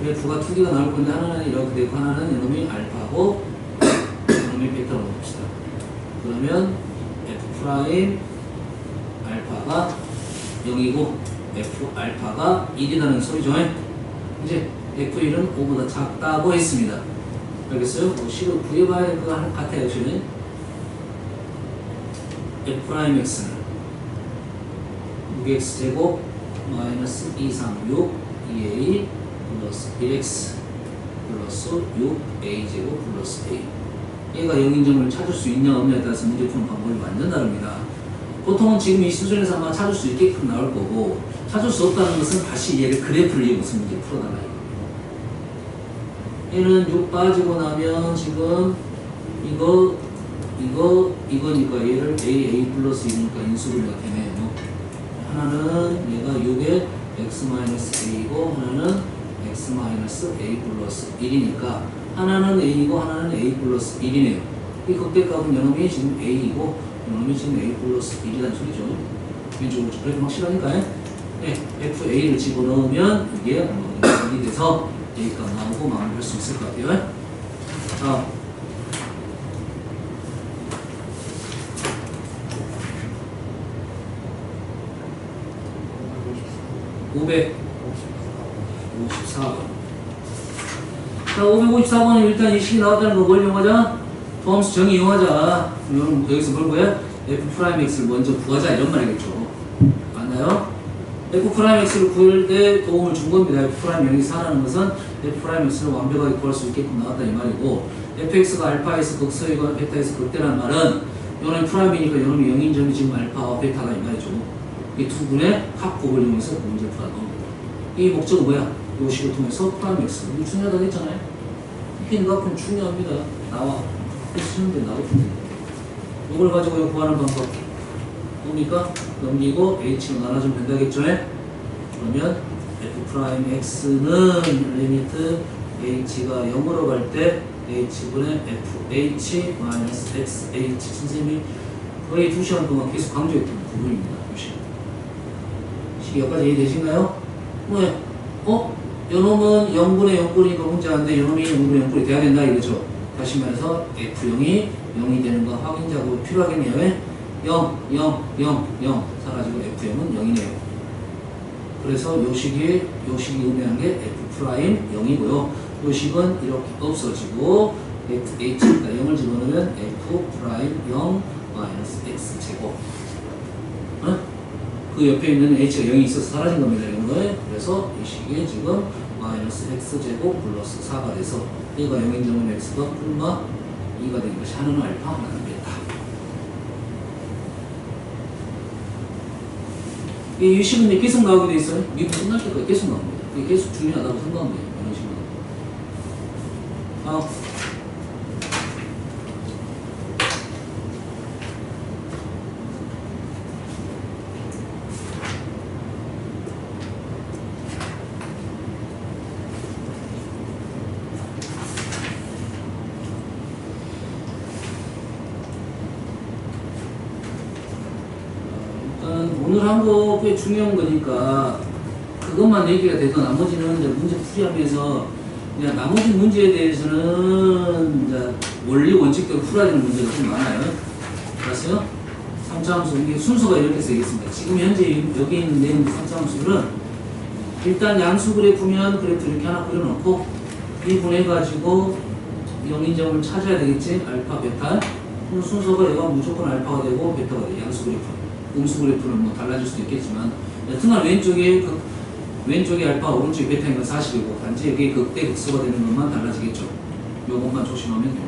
그래프가 두 개가 나올 건데 하나는 이렇게 되고 하나는 이놈이 알파고 이놈이 베타로 봅시다. 그러면 F' 알파가 0이고 F 알파가 1이라는 소리죠. 이제 F1은 5보다 작다고 했습니다. 알겠어요? 뭐 식을 구해봐야 될 것 같아요. 지금 F'X는 6X제곱 마이너스 236 2A 플러스 1X 플러스 6A제곱 플러스 A 얘가 0인점을 찾을 수 있냐 없냐에 따라서 문제 푸는 방법이 완전 다릅니다. 보통은 지금 이 수준에서 아마 찾을 수 있게끔 나올 거고 찾을 수 없다는 것은 다시 얘를 그래프를 이용해서 문제 풀어달라 얘는 6 빠지고 나면 지금 이거니까 얘를 A 플러스 1이니까 인수분해가 되네요. 하나는 얘가 6에 X-A이고 하나는 X-A 플러스 1이니까 하나는 A이고 하나는 A 플러스 1이네요. 이 극대값은 이놈이 지금 A이고 이놈이 지금 A 플러스 1이라는 소리죠. 왼쪽으로 그래프 확실하니까요. 네, FA를 집어넣으면 이게 1이 돼서 A값 나오고 마무리할 수 있을 것 같아요. 자, 자, 554번은 일단 이 식이 나왔다는 거 뭘 이용하자? 포함수 정의 이용하자. 그럼 여기서 뭘 구해? F'X를 먼저 구하자 이런 말이겠죠. 맞나요? F'X를 구할 때 도움을 준 겁니다. F'M이 4라는 것은 F'X를 완벽하게 구할 수 있게끔 나왔다 이 말이고 Fx가 알파에서 극서이고 베타에서 극대라는 말은 이놈이 프라임이니까 이놈이 0인점이 지금 알파와 베타가 이 말이죠. 이 두 분의 합곱을 이용해서 문제를 풀어놓은 겁니다. 이 목적은 뭐야? 이 식을 통해서 F'X 이거 중요하다고 했잖아요. 이게 그만큼 중요합니다. 나와. 시험대 나오던데. 이걸 가지고 구하는 방법 뭡니까? 넘기고 H로 나눠주면 된다겠죠? 그러면 F'X는 리미트 H가 0으로 갈 때 H분의 FH 마이너스 XH 선생님이 거의 2시간 동안 계속 강조했던 부분입니다. 2시간. 식이 여기까지 이해되신가요? 뭐야? 요놈은 0분의 0분이니까 문제인데 요놈이 0분의 0분이 돼야 된다 이거죠. 다시 말해서 F0이 0이 되는 거 확인 작업이 필요하겠네요. 0, 0, 0, 0 사라지고 F0은 0이네요. 그래서 요 식이 의미하는 게 F'0이고요. 요 식은 이렇게 없어지고 H니까 0을 집어넣으면 F'0 마이너스 X제곱 그 옆에 있는 H가 0이 있어서 사라진 겁니다. 0을. 그래서 이 식이 지금 마이너스 X제곱 플러스 4가 돼서 얘가 0인점은 X가 뿔마 2가 된 것이 하나는 알파 하나는 베타. 이 식은 이제 계속 나오게 돼 있어요. 미분 끝날 때까지 계속 나옵니다. 이게 계속 중요하다고 생각하면 돼요. 이런 식으로. 오늘 한 거 꽤 중요한 거니까 그것만 얘기가 돼도 나머지는 이제 문제 풀이하면서 그냥 나머지 문제에 대해서는 이제 원리 원칙대로 풀어야 되는 문제가 좀 많아요. 알았어요? 3차 함수 이게 순서가 이렇게 되겠습니다. 지금 현재 여기 있는 내용 3차 함수들은 일단 양수 그래프면 그래프 이렇게 하나 그려놓고 미분해가지고 영인점을 찾아야 되겠지? 알파, 베타. 그럼 순서가 얘가 무조건 알파가 되고 베타가 돼. 양수 그래프. 음수 그래프는 뭐 달라질 수도 있겠지만 여튼간 왼쪽에 알파, 오른쪽에 베타인 건 사실이고 단지 여기 극대 극소가 되는 것만 달라지겠죠. 요것만 조심하면 됩니다.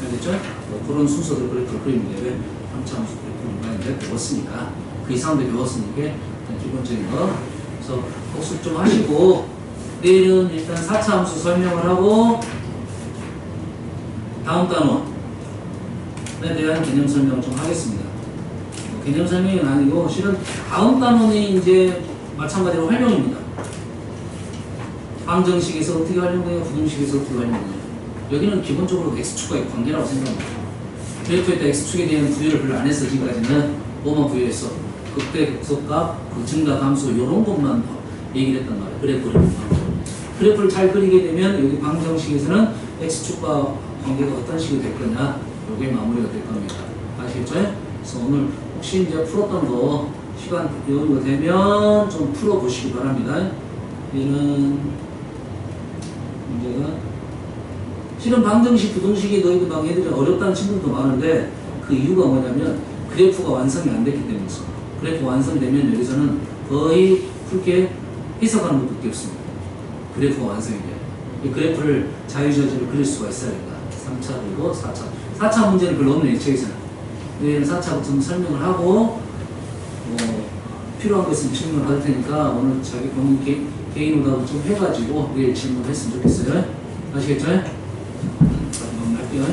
알겠죠? 뭐 그런 순서대로 그래프를 그리면 돼. 왜? 3차 함수 그래프는 이제 배웠으니까 그 이상도 배웠으니까 기본적인 거. 그래서 복습 좀 하시고 내일은 일단 4차 함수 설명을 하고 다음 단원에 대한 개념 설명을 좀 하겠습니다. 개념 설명이 아니고 실은 다음 단원이 이제 마찬가지로 활용입니다. 방정식에서 어떻게 활용돼요? 부등식에서 어떻게 활용돼요? 여기는 기본적으로 x축과의 관계라고 생각합니다. 그래프에다 x축에 대한 부여를 별로 안 했어. 지금까지는 뭐만 부여했어? 극대, 극소값, 극증가, 함수 이런 것만 얘기를 했단 말이에요. 그래프를 잘 그리게 되면 여기 방정식에서는 x축과 관계가 어떤 식이 될 거냐 요게 마무리가 될 겁니다. 아시겠죠? 그래서 오늘 혹시 이제 풀었던 거 시간 여유가 되면 좀 풀어보시기 바랍니다. 얘는 문제가 실은 방정식, 부등식이 너희들 막 애들이 어렵다는 친구들도 많은데 그 이유가 뭐냐면 그래프가 완성이 안 됐기 때문이죠. 그래프가 완성되면 여기서는 거의 그렇게 해석하는 것밖에 없습니다. 그래프가 완성이 돼요. 이 그래프를 자유자재로 그릴 수가 있어야 된다. 3차 그리고 4차. 4차 문제는 별로 없네요. 책에서는. 내일은 4차부터 설명을 하고 필요한 거 있으면 질문을 받을 테니까 오늘 자기 본인 개인 오답을 좀 해가지고 내일 질문을 했으면 좋겠어요. 아시겠죠? 그럼 할게요.